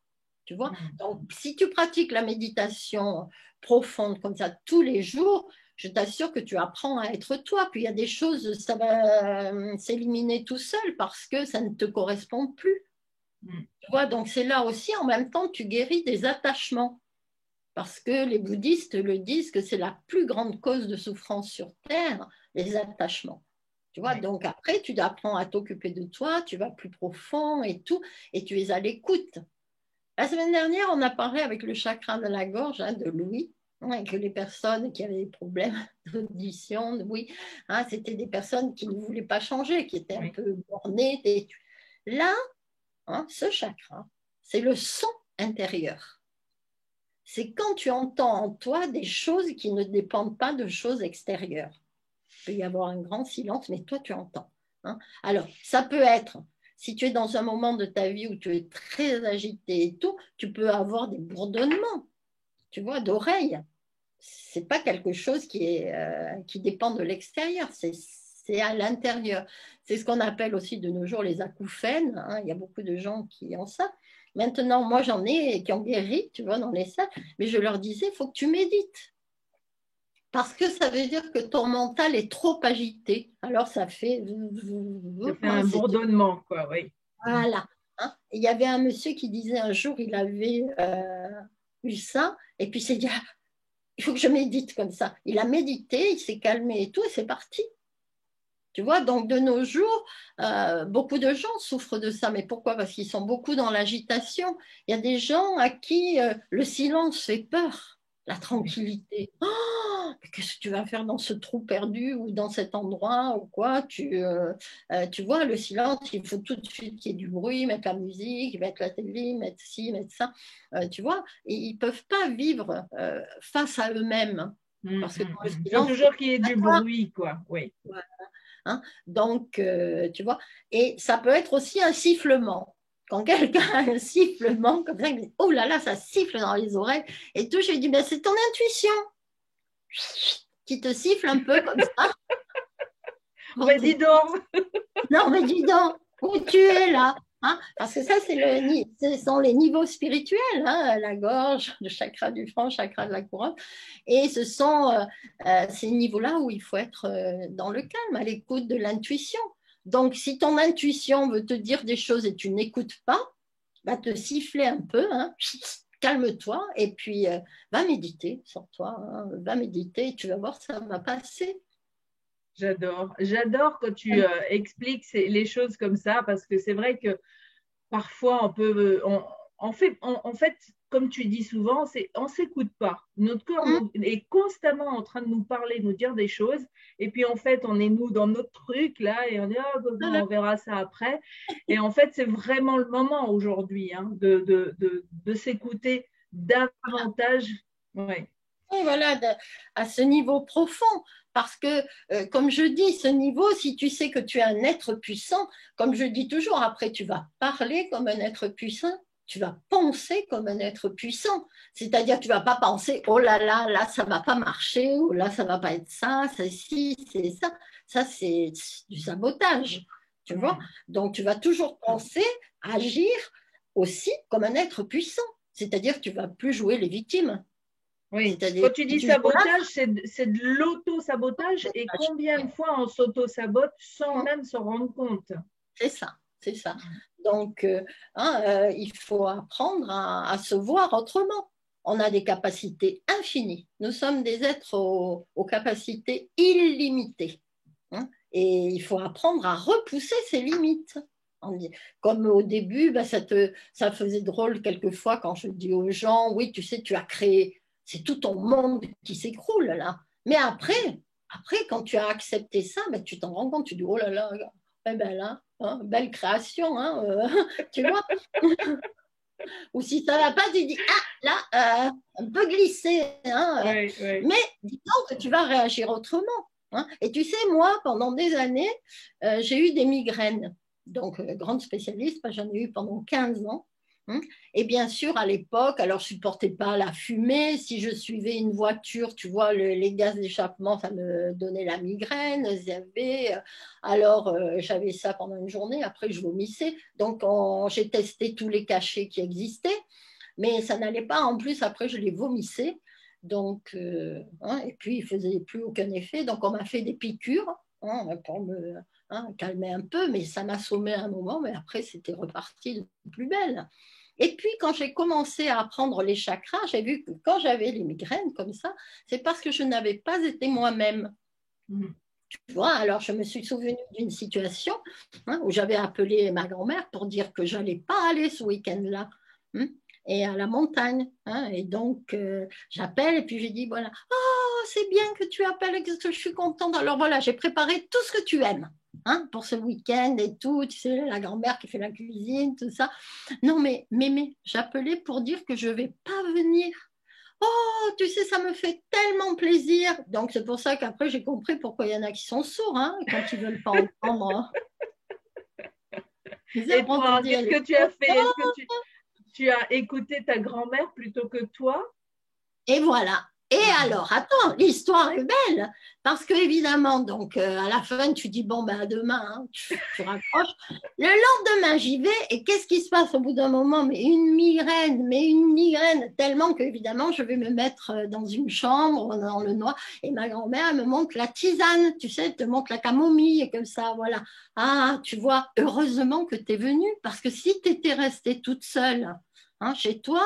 Tu vois? Donc, si tu pratiques la méditation profonde comme ça tous les jours, je t'assure que tu apprends à être toi. Puis il y a des choses, ça va s'éliminer tout seul parce que ça ne te correspond plus. Tu vois? Donc, c'est là aussi, en même temps, tu guéris des attachements. Parce que les bouddhistes le disent que c'est la plus grande cause de souffrance sur Terre, les attachements. Tu vois, donc après, tu apprends à t'occuper de toi, tu vas plus profond et tout, et tu es à l'écoute. La semaine dernière, on a parlé avec le chakra de la gorge de Louis, que les personnes qui avaient des problèmes d'audition, oui, c'était des personnes qui ne voulaient pas changer, qui étaient un peu bornées. Là, ce chakra, c'est le son intérieur. C'est quand tu entends en toi des choses qui ne dépendent pas de choses extérieures. Il peut y avoir un grand silence, mais toi, tu entends. Alors, ça peut être, si tu es dans un moment de ta vie où tu es très agité et tout, tu peux avoir des bourdonnements, tu vois, d'oreilles. C'est pas quelque chose qui dépend de l'extérieur, c'est à l'intérieur. C'est ce qu'on appelle aussi de nos jours les acouphènes. Il y a beaucoup de gens qui ont ça. Maintenant, moi, j'en ai qui ont guéri, tu vois, dans les salles, mais je leur disais, il faut que tu médites. Parce que ça veut dire que ton mental est trop agité. Alors, ça fait un bourdonnement, quoi, oui. Voilà. Il y avait un monsieur qui disait un jour, il avait eu ça, et puis il s'est dit, il faut que je médite comme ça. Il a médité, il s'est calmé et tout, et c'est parti. Tu vois, donc de nos jours, beaucoup de gens souffrent de ça. Mais pourquoi? Parce qu'ils sont beaucoup dans l'agitation. Il y a des gens à qui le silence fait peur, la tranquillité. Oh, qu'est-ce que tu vas faire dans ce trou perdu ou dans cet endroit ou quoi? Tu vois, le silence, il faut tout de suite qu'il y ait du bruit, mettre la musique, mettre la télé, mettre ci, mettre ça. Tu vois, et ils ne peuvent pas vivre face à eux-mêmes. Parce que dans le silence, il faut toujours qu'il y ait du bruit, quoi. Oui. Voilà. Donc, tu vois, et ça peut être aussi un sifflement. Quand quelqu'un a un sifflement, comme ça, il dit, oh là là, ça siffle dans les oreilles, et tout, je lui dis, ben, c'est ton intuition qui te siffle un peu comme ça. Mais dis donc. Non, mais dis donc, où tu es là? Hein, parce que ça, ce sont les niveaux spirituels, hein, la gorge, le chakra du front, le chakra de la couronne. Et ce sont ces niveaux-là où il faut être dans le calme, à l'écoute de l'intuition. Donc, si ton intuition veut te dire des choses et tu n'écoutes pas, va te siffler un peu, hein, calme-toi, et puis va méditer sur toi, hein, va méditer, et tu vas voir, ça va passer. J'adore quand tu expliques les choses comme ça, parce que c'est vrai que parfois en fait, comme tu dis souvent, on s'écoute pas. Notre corps est constamment en train de nous parler, nous dire des choses, et puis en fait, on est nous dans notre truc là, et on dit ah, bon, on verra ça après. Et en fait, c'est vraiment le moment aujourd'hui, hein, de s'écouter davantage. Ouais. Et voilà, à ce niveau profond. Parce que, comme je dis, ce niveau, si tu sais que tu es un être puissant, comme je dis toujours, après tu vas parler comme un être puissant, tu vas penser comme un être puissant. C'est-à-dire, tu vas pas penser, oh là, ça va pas marcher, ou là, ça va pas être ça, ça, ci, c'est ça. Ça, c'est du sabotage, tu vois. Donc, tu vas toujours penser, agir aussi comme un être puissant. C'est-à-dire, tu vas plus jouer les victimes. Oui, C'est-à-dire, quand tu si dis tu joues là, sabotage, c'est de l'auto-sabotage et combien de fois on s'auto-sabote sans même se rendre compte. c'est ça, c'est ça. Donc, il faut apprendre à se voir autrement. On a des capacités infinies. Nous sommes des êtres aux capacités illimitées, hein. Et il faut apprendre à repousser ses limites. Comme au début, bah, ça faisait drôle quelquefois quand je dis aux gens, oui, tu sais, tu as créé, c'est tout ton monde qui s'écroule là. Mais après, quand tu as accepté ça, bah, tu t'en rends compte, tu dis, oh là là, eh ben là, hein, belle création, hein, tu vois. Ou si ça ne va pas, tu dis, ah, là, un peu glissé, hein, Oui, oui. mais dis-donc que tu vas réagir autrement. Hein. Et tu sais, moi, pendant des années, j'ai eu des migraines. Donc, grande spécialiste, j'en ai eu pendant 15 ans. Hein. Et bien sûr, à l'époque, alors je ne supportais pas la fumée. Si je suivais une voiture, tu vois, les gaz d'échappement, ça me donnait la migraine. Alors, j'avais ça pendant une journée. Après, je vomissais. Donc, j'ai testé tous les cachets qui existaient. Mais ça n'allait pas. En plus, après, je les vomissais. Donc, hein, et puis, il ne faisait plus aucun effet. Donc, on m'a fait des piqûres, hein, pour me calmer un peu. Mais ça m'assommait un moment. Mais après, c'était reparti de plus belle. Et puis, quand j'ai commencé à apprendre les chakras, j'ai vu que quand j'avais les migraines comme ça, c'est parce que je n'avais pas été moi-même. Mmh. Tu vois, alors je me suis souvenue d'une situation, hein, où j'avais appelé ma grand-mère pour dire que je n'allais pas aller ce week-end-là, hein, et à la montagne. Hein, et donc, j'appelle et puis j'ai dit, voilà, oh, c'est bien que tu appelles, que je suis contente. Alors voilà, j'ai préparé tout ce que tu aimes, hein, pour ce week-end et tout. Tu sais, la grand-mère qui fait la cuisine, tout ça. Non, mais j'appelais pour dire que je ne vais pas venir. Oh, tu sais, ça me fait tellement plaisir. Donc, c'est pour ça qu'après, j'ai compris pourquoi il y en a qui sont sourds, hein, quand ils ne veulent pas entendre. Et On te toi, dit, qu'est-ce elle est que tu as fait? Est-ce que tu as écouté ta grand-mère plutôt que toi? Et voilà. Et alors, attends, l'histoire est belle, parce que évidemment, donc à la fin, tu dis bon ben à demain, hein, tu raccroches. Le lendemain, j'y vais, et qu'est-ce qui se passe au bout d'un moment? Mais une migraine, tellement qu'évidemment, je vais me mettre dans une chambre, dans le noir, et ma grand-mère elle me montre la tisane, tu sais, elle te montre la camomille, et comme ça, voilà. Ah, tu vois, heureusement que tu es venue, parce que si tu étais restée toute seule, hein, chez toi,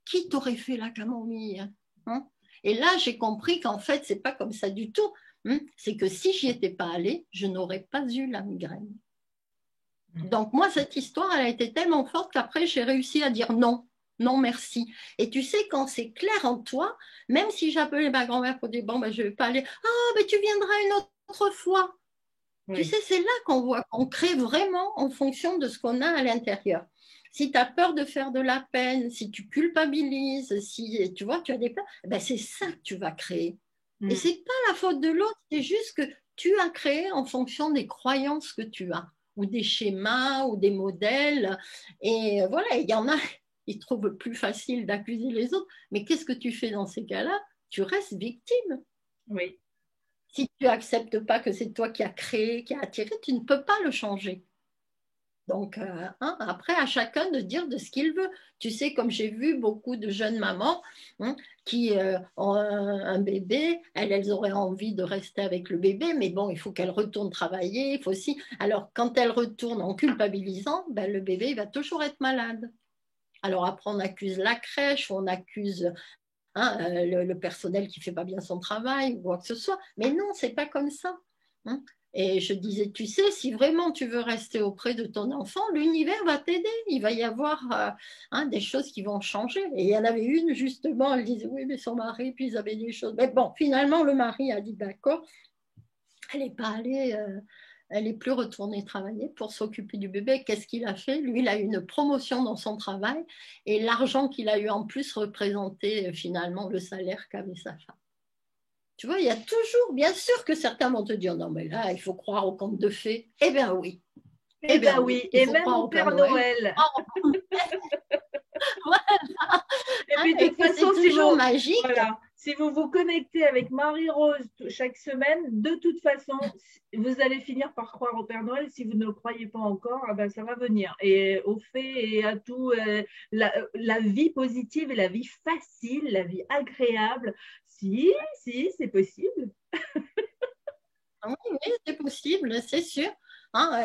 qui t'aurait fait la camomille, hein? Et là, j'ai compris qu'en fait, c'est pas comme ça du tout, hein. C'est que si j'y étais pas allée, je n'aurais pas eu la migraine. Donc moi, cette histoire, elle a été tellement forte qu'après, j'ai réussi à dire non, non merci. Et tu sais, quand c'est clair en toi, même si j'appelais ma grand-mère pour dire bon, ben, je vais pas aller, ah, ben, tu viendras une autre fois. Tu Oui. sais, c'est là qu'on voit qu'on crée vraiment en fonction de ce qu'on a à l'intérieur. Si tu as peur de faire de la peine, si tu culpabilises, si tu vois, tu as des peurs, ben c'est ça que tu vas créer. Et Mmh. c'est pas la faute de l'autre, c'est juste que tu as créé en fonction des croyances que tu as, ou des schémas, ou des modèles. Et voilà, il y en a, ils trouvent plus facile d'accuser les autres. Mais qu'est-ce que tu fais dans ces cas-là? Tu restes victime. Oui. Si tu acceptes pas que c'est toi qui as créé, qui as attiré, tu ne peux pas le changer. Donc, après, à chacun de dire de ce qu'il veut. Tu sais, comme j'ai vu beaucoup de jeunes mamans qui ont un bébé, elles auraient envie de rester avec le bébé, mais bon, il faut qu'elles retournent travailler. Il faut aussi. Alors, quand elles retournent en culpabilisant, ben, le bébé il va toujours être malade. Alors après, on accuse la crèche, on accuse le personnel qui ne fait pas bien son travail ou quoi que ce soit. Mais non, c'est pas comme ça. Hein. Et je disais, tu sais, si vraiment tu veux rester auprès de ton enfant, l'univers va t'aider. Il va y avoir des choses qui vont changer. Et il y en avait une, justement, elle disait, oui, mais son mari, puis ils avaient des choses. Mais bon, finalement, le mari a dit, d'accord, elle n'est pas allée, elle n'est plus retournée travailler pour s'occuper du bébé. Qu'est-ce qu'il a fait? Lui, il a eu une promotion dans son travail et l'argent qu'il a eu en plus représentait finalement le salaire qu'avait sa femme. Tu vois, il y a toujours, bien sûr que certains vont te dire, non, mais là, il faut croire au conte de fées. Eh bien oui, Eh bien oui, oui, il et faut même croire au au Père Père Noël. Noël. Voilà. Et puis de Et toute que façon, c'est toujours magique. voilà, si vous vous connectez avec Marie-Rose chaque semaine, de toute façon, vous allez finir par croire au Père Noël. Si vous ne le croyez pas encore, ah ben, ça va venir. Et au fait et à tout, la vie positive et la vie facile, la vie agréable, si, si, c'est possible. Oui, oui, c'est possible, c'est sûr.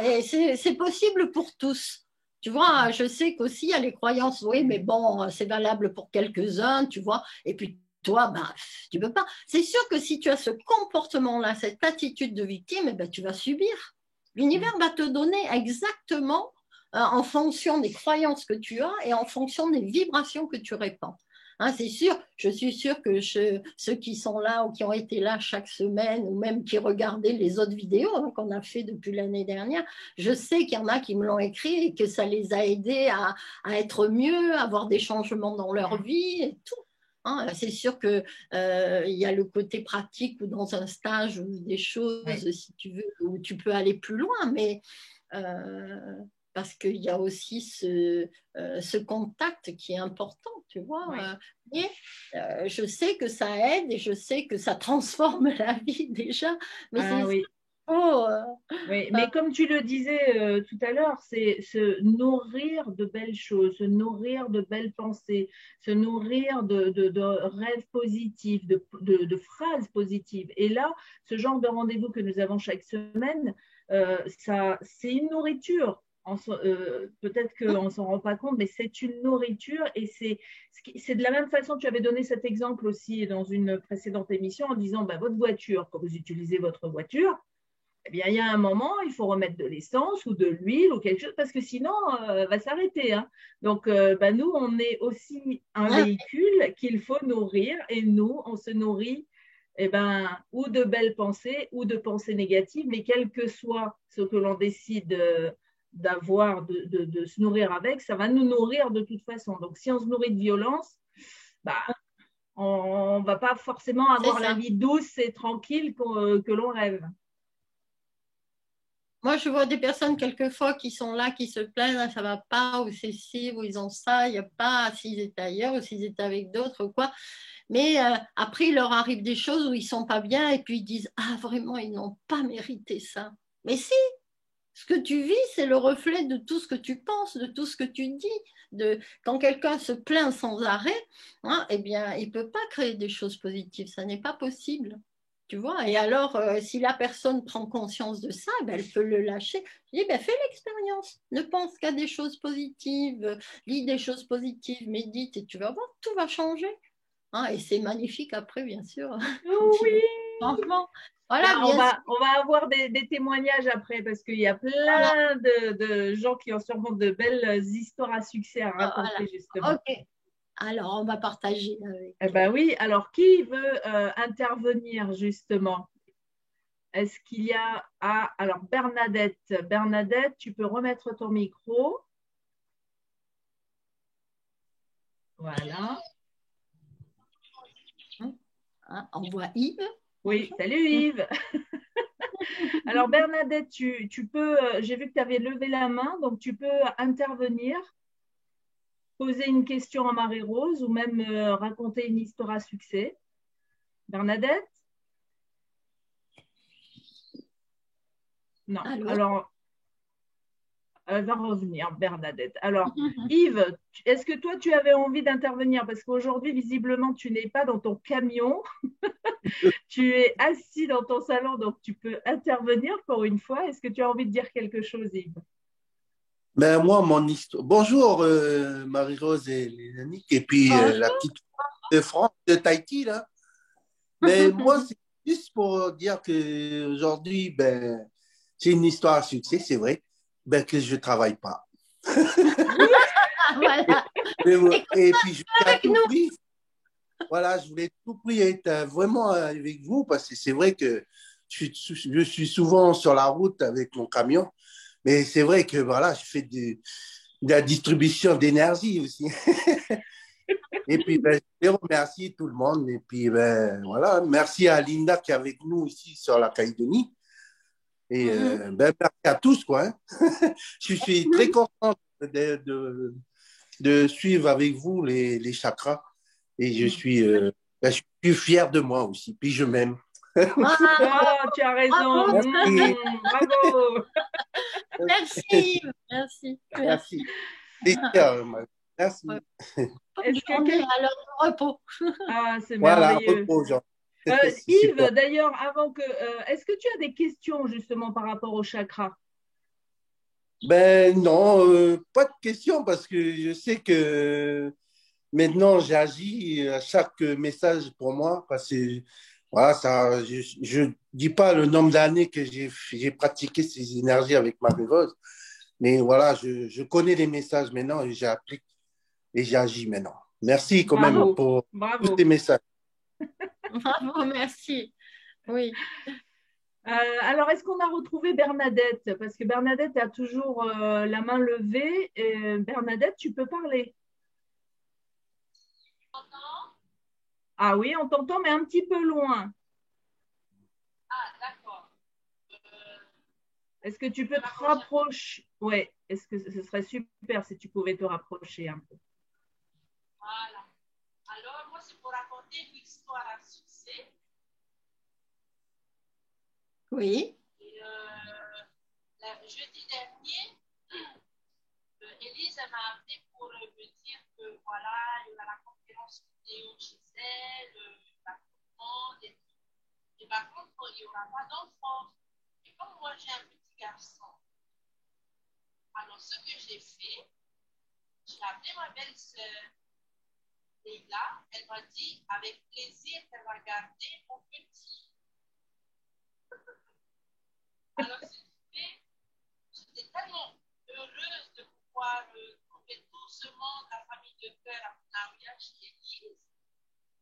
Et c'est possible pour tous. Tu vois, je sais qu'aussi, il y a les croyances, oui, mais bon, c'est valable pour quelques-uns, tu vois. Et puis, toi, ben, tu peux pas. C'est sûr que si tu as ce comportement-là, cette attitude de victime, eh ben, tu vas subir. L'univers va te donner exactement en fonction des croyances que tu as et en fonction des vibrations que tu répands. C'est sûr, je suis sûre que ceux qui sont là ou qui ont été là chaque semaine ou même qui regardaient les autres vidéos qu'on a fait depuis l'année dernière, je sais qu'il y en a qui me l'ont écrit et que ça les a aidés à être mieux, à avoir des changements dans leur vie et tout. C'est sûr qu'il y a le côté pratique ou dans un stage ou des choses, Oui. si tu veux, où tu peux aller plus loin, mais euh, parce qu'il y a aussi ce contact qui est important, tu vois. Oui. Et je sais que ça aide et je sais que ça transforme la vie déjà, mais Ah c'est oui. oh, Oui, mais comme tu le disais tout à l'heure, c'est se nourrir de belles choses, se nourrir de belles pensées, se nourrir de rêves positifs, de phrases positives. Et là, ce genre de rendez-vous que nous avons chaque semaine, c'est une nourriture. Peut-être qu'on ne s'en rend pas compte, mais c'est une nourriture et c'est de la même façon, tu avais donné cet exemple aussi dans une précédente émission en disant, bah, votre voiture, quand vous utilisez votre voiture, eh bien, il y a un moment, il faut remettre de l'essence ou de l'huile ou quelque chose parce que sinon, elle va s'arrêter. Hein. Donc, ben, nous, on est aussi un ouais, véhicule qu'il faut nourrir et nous, on se nourrit eh ben, ou de belles pensées ou de pensées négatives, mais quel que soit ce que l'on décide d'avoir, de se nourrir avec, ça va nous nourrir de toute façon. Donc, si on se nourrit de violence, bah, on ne va pas forcément c'est avoir la ça. vie douce et tranquille que l'on rêve. Moi, je vois des personnes quelquefois qui sont là, qui se plaignent, ah, ça va pas, ou c'est ci, ou ils ont ça, il n'y a pas, s'ils étaient ailleurs, ou s'ils étaient avec d'autres, ou quoi. Mais après, il leur arrive des choses où ils sont pas bien, et puis ils disent, ah, vraiment, ils n'ont pas mérité ça. Mais si, ce que tu vis, c'est le reflet de tout ce que tu penses, de tout ce que tu dis. Quand quelqu'un se plaint sans arrêt, eh bien, il ne peut pas créer des choses positives. Ça n'est pas possible. Tu vois? Et alors, si la personne prend conscience de ça, ben, elle peut le lâcher. Je dis, ben, fais l'expérience. Ne pense qu'à des choses positives. Lis des choses positives, médite et tu vas voir, tout va changer. Et c'est magnifique après, bien sûr. Oui, Le changement. Voilà, là, bien sûr. on va avoir des témoignages après parce qu'il y a Voilà. plein de gens qui ont sûrement de belles histoires à succès à Voilà. raconter, justement. OK. Alors, on va partager avec. Eh ben oui, alors qui veut intervenir, justement? Est-ce qu'il y a... Ah, alors Bernadette. Bernadette, tu peux remettre ton micro. Voilà. On voit Yves. Oui, Bonjour. salut Yves. Alors Bernadette, tu peux, j'ai vu que tu avais levé la main, donc tu peux intervenir, poser une question à Marie-Rose ou même raconter une histoire à succès. Bernadette? Non. Allô? Alors, Elle va revenir, Bernadette. Alors, Yves, est-ce que toi, tu avais envie d'intervenir? Parce qu'aujourd'hui, visiblement, tu n'es pas dans ton camion. Tu es assis dans ton salon, donc tu peux intervenir pour une fois. Est-ce que tu as envie de dire quelque chose, Yves? Ben moi, mon histoire. Bonjour, Marie-Rose et Lénique, et puis la Bonjour. petite de France, de Tahiti, là. Mais moi, c'est juste pour dire que aujourd'hui, ben, c'est une histoire à succès, c'est vrai, ben, que je ne travaille pas. Voilà. Et puis, je voulais à Avec tout nous. prix, voilà, je voulais à tout prix être vraiment avec vous, parce que c'est vrai que je suis souvent sur la route avec mon camion, mais c'est vrai que voilà, je fais de la distribution d'énergie aussi. Et puis, ben, je remercie tout le monde. Et puis, ben, voilà, merci à Linda qui est avec nous ici sur la Calédonie. Et ben, merci à tous, quoi. Hein. Je suis très content de suivre avec vous les chakras. Et ben, je suis fier de moi aussi. Puis, je m'aime. Oh, tu as raison. Bravo. Merci. Bravo. Merci. Merci. Merci. Merci. Bonne Est-ce que journée quel- à l'heure de repos. Ah, c'est Voilà, merveilleux. repos, Jean. C'est super. Yves, d'ailleurs, est-ce que tu as des questions justement par rapport au chakra? Ben non, pas de question parce que je sais que maintenant j'agis à chaque message pour moi parce que voilà, ça, je dis pas le nombre d'années que j'ai pratiqué ces énergies avec Marie-Rose, mais voilà, je connais les messages maintenant et j'applique et j'agis maintenant. Merci quand même Bravo, pour tous bravo. ces messages. Bravo, merci. Oui. Alors, est-ce qu'on a retrouvé Bernadette? Parce que Bernadette a toujours la main levée. Et, Bernadette, tu peux parler. Ah oui, on t'entend, mais un petit peu loin. Est-ce que tu peux te rapprocher? Ouais, est-ce que ce serait super si tu pouvais te rapprocher un peu? Voilà. Alors, moi, c'est pour raconter une histoire à succès. Oui. Et, jeudi dernier, Élise m'a appelé pour me dire que voilà, il y aura la conférence vidéo chez elle, la commande et tout. Et par contre, il n'y aura pas d'enfant. Et comme moi, j'ai un petit garçon, alors ce que j'ai fait, j'ai appelé ma belle-sœur. Et là, elle m'a dit avec plaisir qu'elle va garder mon petit. Alors, j'étais tellement heureuse de pouvoir trouver tout ce monde, la famille de cœur à Naouya chez Élise.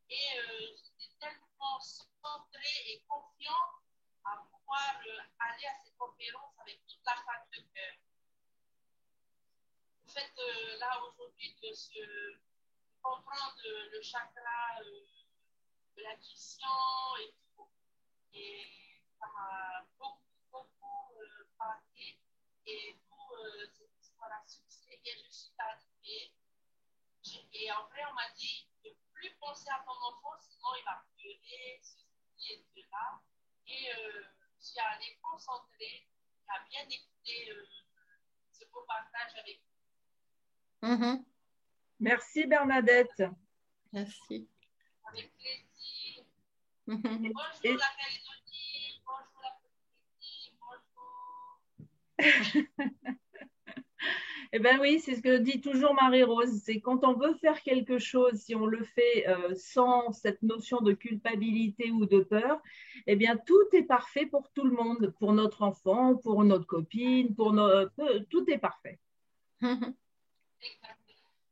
Et j'étais tellement centrée et confiante à pouvoir aller à cette conférence avec toute la famille de cœur. En fait, là, aujourd'hui, de comprendre le chakra de l'intuition et tout. Et ça m'a beaucoup parlé. Et tout, cette histoire à succès. Et je suis arrivée. Et après, on m'a dit de ne plus penser à ton enfant, sinon il va pleurer, ceci et cela. Et je suis allée concentrer à bien écouter ce beau partage avec Mhm. Merci Bernadette. Merci. avec plaisir. Mhm. Bonjour Et- la Calédonie, bonjour la Polynésie, bonjour. Eh bien oui, c'est ce que dit toujours Marie-Rose, c'est quand on veut faire quelque chose, si on le fait sans cette notion de culpabilité ou de peur, eh bien tout est parfait pour tout le monde, pour notre enfant, pour notre copine, tout est parfait. Mhm.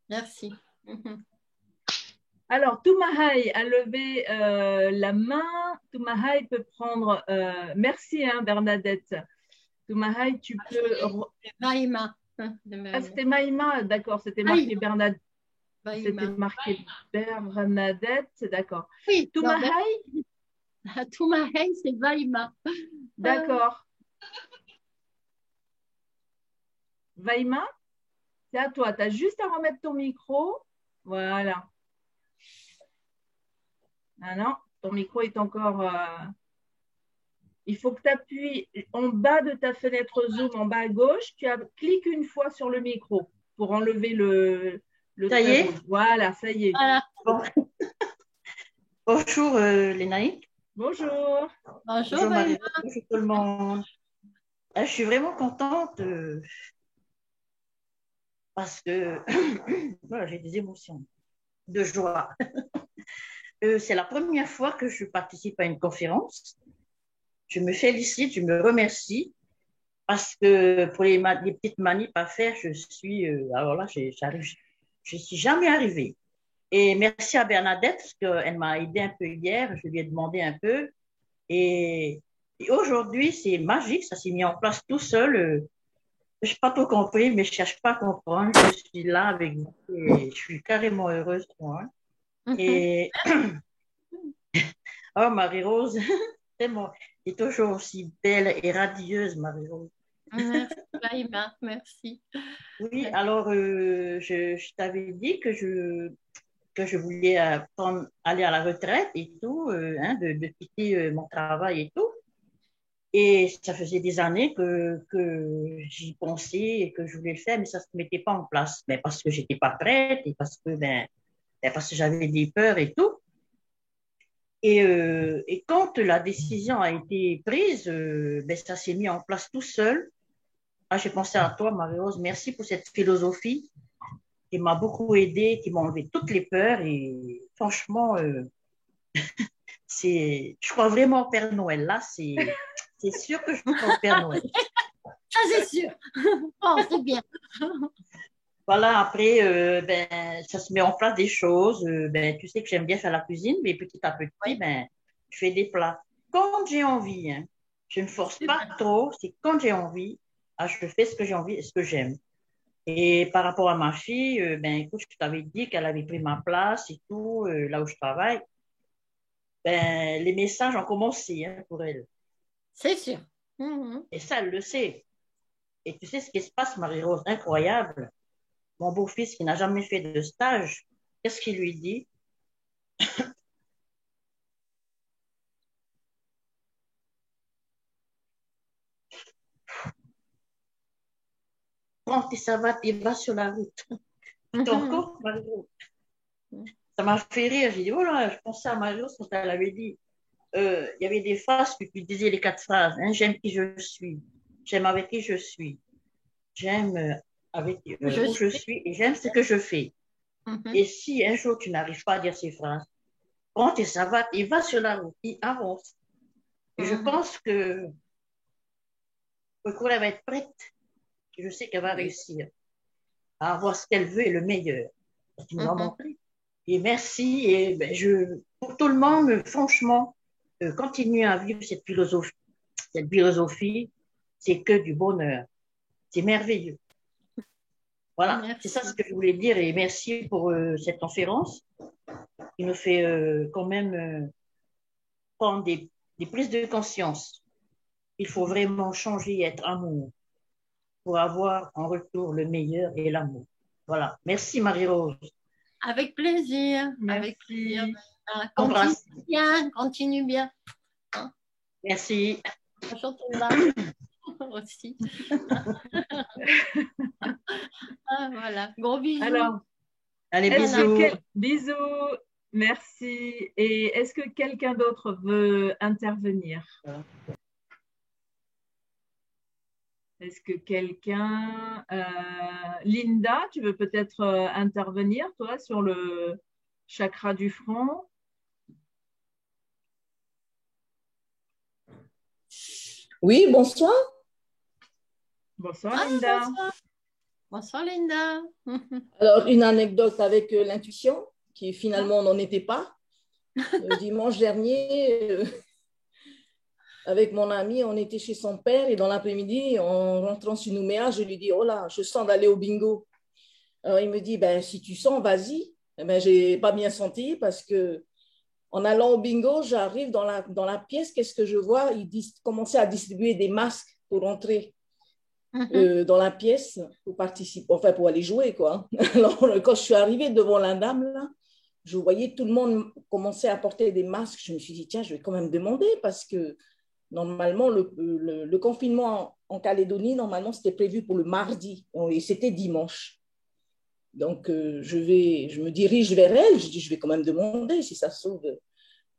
Merci. Mhm. Alors, Toumahaï a levé la main. Toumahaï peut prendre. Merci, hein, Bernadette. Toumahaï, tu peux. Maïma. Ah, c'était Maïma, d'accord, c'était marqué Bernadette. C'était marqué Bernadette, d'accord. Oui, Toumahaï, Toumahaï, c'est Vaïma. d'accord. Vaïma, c'est à toi. Tu as juste à remettre ton micro. Voilà. Ah non, ton micro est encore. Il faut que tu appuies en bas de ta fenêtre Zoom, en bas à gauche, cliques une fois sur le micro pour enlever le Ça y trait est? rouge. Voilà, ça y est. Voilà. Bon. Bonjour Lénaïque. Bonjour. Bonjour, Bonjour Marie. Maïma. Bonjour tout le monde. Je suis vraiment contente parce que voilà, j'ai des émotions de joie. C'est la première fois que je participe à une conférence. Je me félicite, je me remercie parce que pour les petites manips à faire, alors là, je suis jamais arrivée. Et merci à Bernadette parce qu'elle m'a aidé un peu hier. Je lui ai demandé un peu. Et aujourd'hui, c'est magique. Ça s'est mis en place tout seul. Je n'ai pas tout compris, mais je ne cherche pas à comprendre. Je suis là avec vous et je suis carrément heureuse. Moi. Et oh, Marie-Rose, c'est toujours aussi belle et radieuse, Marie-Rose. Merci, Maïma, merci. Oui, alors je t'avais dit que je voulais aller à la retraite et tout, de quitter mon travail et tout. Et ça faisait des années que j'y pensais et que je voulais le faire, mais ça ne se mettait pas en place. Mais parce que je n'étais pas prête et parce que j'avais des peurs et tout. Et quand la décision a été prise, ça s'est mis en place tout seul. Ah, j'ai pensé à toi, Marie-Rose. Merci pour cette philosophie qui m'a beaucoup aidée, qui m'a enlevé toutes les peurs. Et franchement, je crois vraiment au Père Noël. Là, c'est sûr que je crois au Père Noël. Ça, c'est sûr. Oh, c'est bien. Voilà, après, ça se met en place des choses. Tu sais que j'aime bien faire la cuisine, mais petit à petit, je fais des plats. Quand j'ai envie, hein, je ne force pas trop. C'est quand j'ai envie, je fais ce que j'ai envie et ce que j'aime. Et par rapport à ma fille, écoute, je t'avais dit qu'elle avait pris ma place et tout, là où je travaille. Les messages ont commencé pour elle. C'est sûr. Mm-hmm. Et ça, elle le sait. Et tu sais ce qui se passe, Marie-Rose, incroyable. Mon beau-fils qui n'a jamais fait de stage, qu'est-ce qu'il lui dit? Prends tes savates et va sur la route. Encore, Marie-Rose. Ça m'a fait rire. J'ai dit, oh là, je pensais à Marie-Rose quand elle avait dit. Il y avait des phrases que tu disais, les 4 phrases. Hein, j'aime qui je suis. J'aime avec qui je suis. J'aime avec où je suis et j'aime ce que je fais. Mm-hmm. Et si un jour tu n'arrives pas à dire ces phrases, prends tes savates et va sur la route, et avance. Et je pense que elle va être prête. Je sais qu'elle va réussir à avoir ce qu'elle veut et le meilleur. Tu nous as montré. Et merci. Et pour tout le monde, franchement, continuez à vivre cette philosophie. Cette philosophie, c'est que du bonheur. C'est merveilleux. Voilà, c'est ça ce que je voulais dire. Et merci pour cette conférence qui nous fait quand même prendre des prises de conscience. Il faut vraiment changer et être amour pour avoir en retour le meilleur et l'amour. Voilà. Merci Marie-Rose. Avec plaisir. Merci. Avec plaisir. Continue bien. Continue bien. Hein? Merci. Chantez-la aussi. Voilà. Gros bisous. Alors, allez, bisous. Bisous. Merci. Et est-ce que quelqu'un d'autre veut intervenir? Est-ce que quelqu'un... Linda, tu veux peut-être intervenir, toi, sur le chakra du front? Oui, bonsoir. Bonsoir, Linda. Bonsoir. Bonsoir, Linda. Alors, une anecdote avec l'intuition, qui finalement n'en était pas. Dimanche dernier, avec mon ami, on était chez son père et dans l'après-midi, en rentrant sur Nouméa, je lui dis, oh là, je sens d'aller au bingo. Alors, il me dit, si tu sens, vas-y. Je n'ai pas bien senti parce que en allant au bingo, j'arrive dans la pièce, qu'est-ce que je vois? Ils commençaient à distribuer des masques pour entrer dans la pièce, pour participer, enfin pour aller jouer, quoi. Alors, quand je suis arrivée devant la dame, là, je voyais tout le monde commencer à porter des masques. Je me suis dit, tiens, je vais quand même demander parce que Normalement, le confinement en Calédonie, normalement, c'était prévu pour le mardi et c'était dimanche. Donc, je me dirige vers elle. Je dis, je vais quand même demander si ça sauve.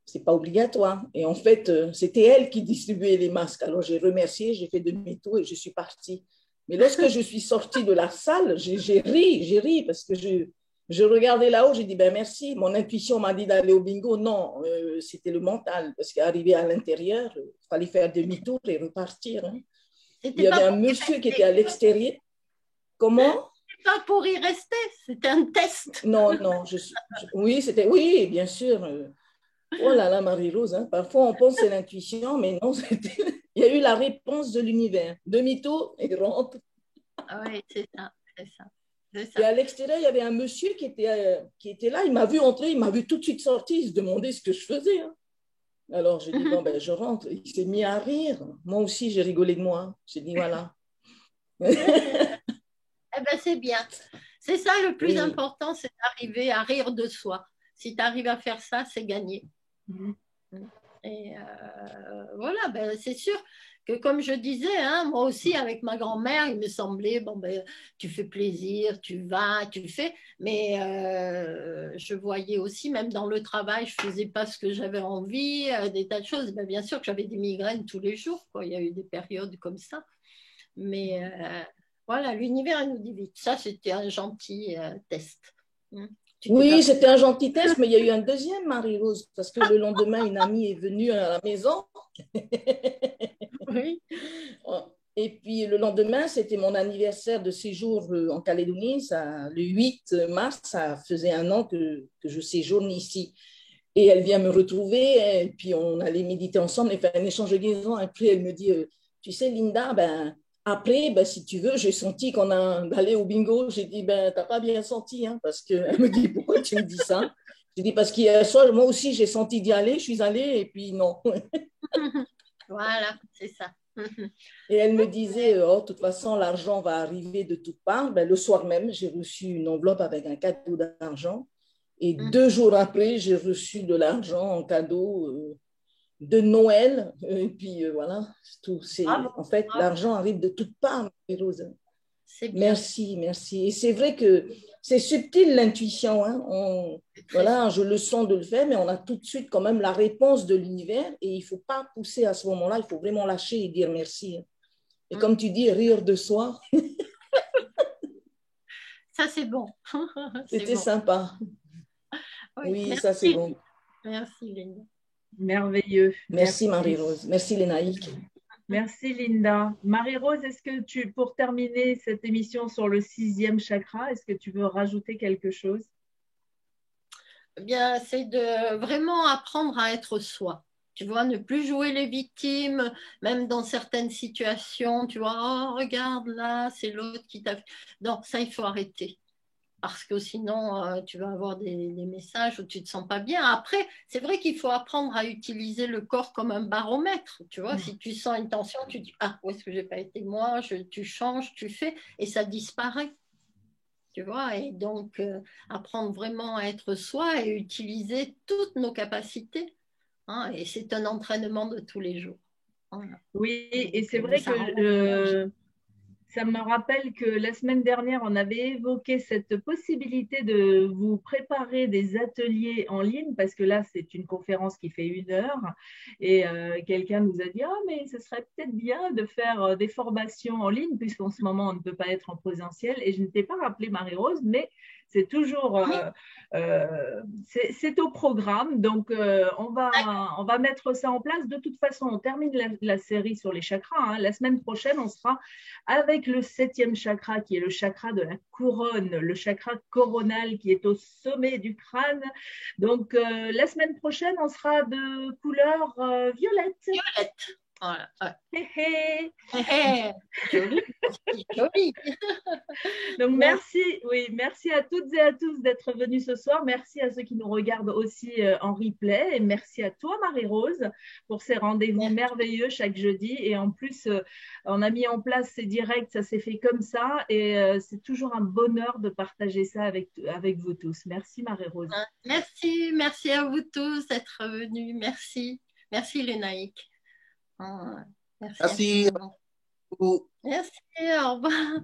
C'est pas obligatoire. Et en fait, c'était elle qui distribuait les masques. Alors, j'ai remercié, j'ai fait demi-tour et je suis partie. Mais lorsque je suis sortie de la salle, j'ai ri parce que je regardais là-haut, j'ai dit, ben merci. Mon intuition m'a dit d'aller au bingo. Non, c'était le mental. Parce qu'arrivé à l'intérieur, il fallait faire demi-tour et repartir. Hein. Il y avait un monsieur qui était à l'extérieur. Comment? Pas pour y rester, c'était un test. Non, oui, bien sûr. Oh là là, Marie-Rose, hein. Parfois on pense que c'est l'intuition, mais non, il y a eu la réponse de l'univers. Demi-tour et rentre. Oui, c'est ça. Et à l'extérieur, il y avait un monsieur qui était là, il m'a vu entrer, il m'a vu tout de suite sortir, il se demandait ce que je faisais. Hein. Alors j'ai dit, bon, ben je rentre. Il s'est mis à rire. Moi aussi, j'ai rigolé de moi. J'ai dit, voilà. Eh ben, c'est bien. C'est ça le plus important, c'est d'arriver à rire de soi. Si tu arrives à faire ça, c'est gagné. Et voilà, ben, c'est sûr que comme je disais, hein, moi aussi avec ma grand-mère, il me semblait, bon, ben, tu fais plaisir, tu vas, tu fais, mais je voyais aussi, même dans le travail, je ne faisais pas ce que j'avais envie, des tas de choses. Ben, bien sûr que j'avais des migraines tous les jours, quoi. Il y a eu des périodes comme ça. Mais voilà, l'univers nous dit vite. Ça, c'était un gentil test. Oui, c'était un gentil test, mais il y a eu un deuxième, Marie-Rose, parce que le lendemain, une amie est venue à la maison. Oui. Et puis le lendemain, c'était mon anniversaire de séjour en Calédonie. Le 8 mars, ça faisait 1 an que je séjourne ici. Et elle vient me retrouver, et puis on allait méditer ensemble et faire un échange de guérison. Après, elle me dit, tu sais, Linda, ben, après, ben, si tu veux, j'ai senti qu'on a d'aller au bingo. J'ai dit, ben, t'as pas bien senti, hein, parce qu'elle me dit, pourquoi tu me dis ça? J'ai dit, parce qu'hier soir, moi aussi, j'ai senti d'y aller, je suis allée, et puis non. Voilà, c'est ça. Et elle me disait, oh, de toute façon, l'argent va arriver de toutes parts. Ben, le soir même, j'ai reçu une enveloppe avec un cadeau d'argent. Et 2 jours après, j'ai reçu de l'argent en cadeau de Noël. Et puis voilà, tout. En fait, l'argent arrive de toutes parts, Rose. Merci, merci. Et c'est vrai que c'est subtil l'intuition. Hein. Voilà, je le sens de le faire, mais on a tout de suite quand même la réponse de l'univers et il ne faut pas pousser à ce moment-là, il faut vraiment lâcher et dire merci. Et comme tu dis, rire de soi. Ça, c'est bon. C'était sympa. Oui, ça c'est bon. Merci, Linda. Merveilleux. Merci, Marie-Rose. Merci, Lénaïque. Merci, Linda. Marie-Rose, est-ce que pour terminer cette émission sur le 6e chakra, est-ce que tu veux rajouter quelque chose? Eh bien, c'est de vraiment apprendre à être soi. Tu vois, ne plus jouer les victimes, même dans certaines situations. Tu vois, oh, regarde là, c'est l'autre qui t'a... Non, ça, il faut arrêter. Parce que sinon, tu vas avoir des messages où tu ne te sens pas bien. Après, c'est vrai qu'il faut apprendre à utiliser le corps comme un baromètre. Tu vois, si tu sens une tension, tu dis, ah, où est-ce que j'ai pas été moi? Tu changes, tu fais, et ça disparaît. Tu vois, et donc, apprendre vraiment à être soi et utiliser toutes nos capacités. Hein, et c'est un entraînement de tous les jours. Voilà. Oui, et c'est vrai que... ça me rappelle que la semaine dernière, on avait évoqué cette possibilité de vous préparer des ateliers en ligne, parce que là, c'est une conférence qui fait 1 heure, et quelqu'un nous a dit « Ah, mais ce serait peut-être bien de faire des formations en ligne, puisqu'en ce moment, on ne peut pas être en présentiel. » Et je ne t'ai pas rappelé Marie-Rose, mais c'est toujours, c'est au programme, donc on va mettre ça en place. De toute façon, on termine la série sur les chakras. Hein. La semaine prochaine, on sera avec le 7e chakra, qui est le chakra de la couronne, le chakra coronal qui est au sommet du crâne. Donc, la semaine prochaine, on sera de couleur violette. Violette. Voilà. Joli. Joli. Donc merci à toutes et à tous d'être venus ce soir. Merci à ceux qui nous regardent aussi en replay. Et merci à toi, Marie-Rose, pour ces rendez-vous merveilleux chaque jeudi. Et en plus, on a mis en place ces directs, ça s'est fait comme ça. Et c'est toujours un bonheur de partager ça avec vous tous. Merci, Marie-Rose. Merci à vous tous d'être venus. Merci Lénaïque. Ah, merci Merci. infiniment. Merci, au revoir.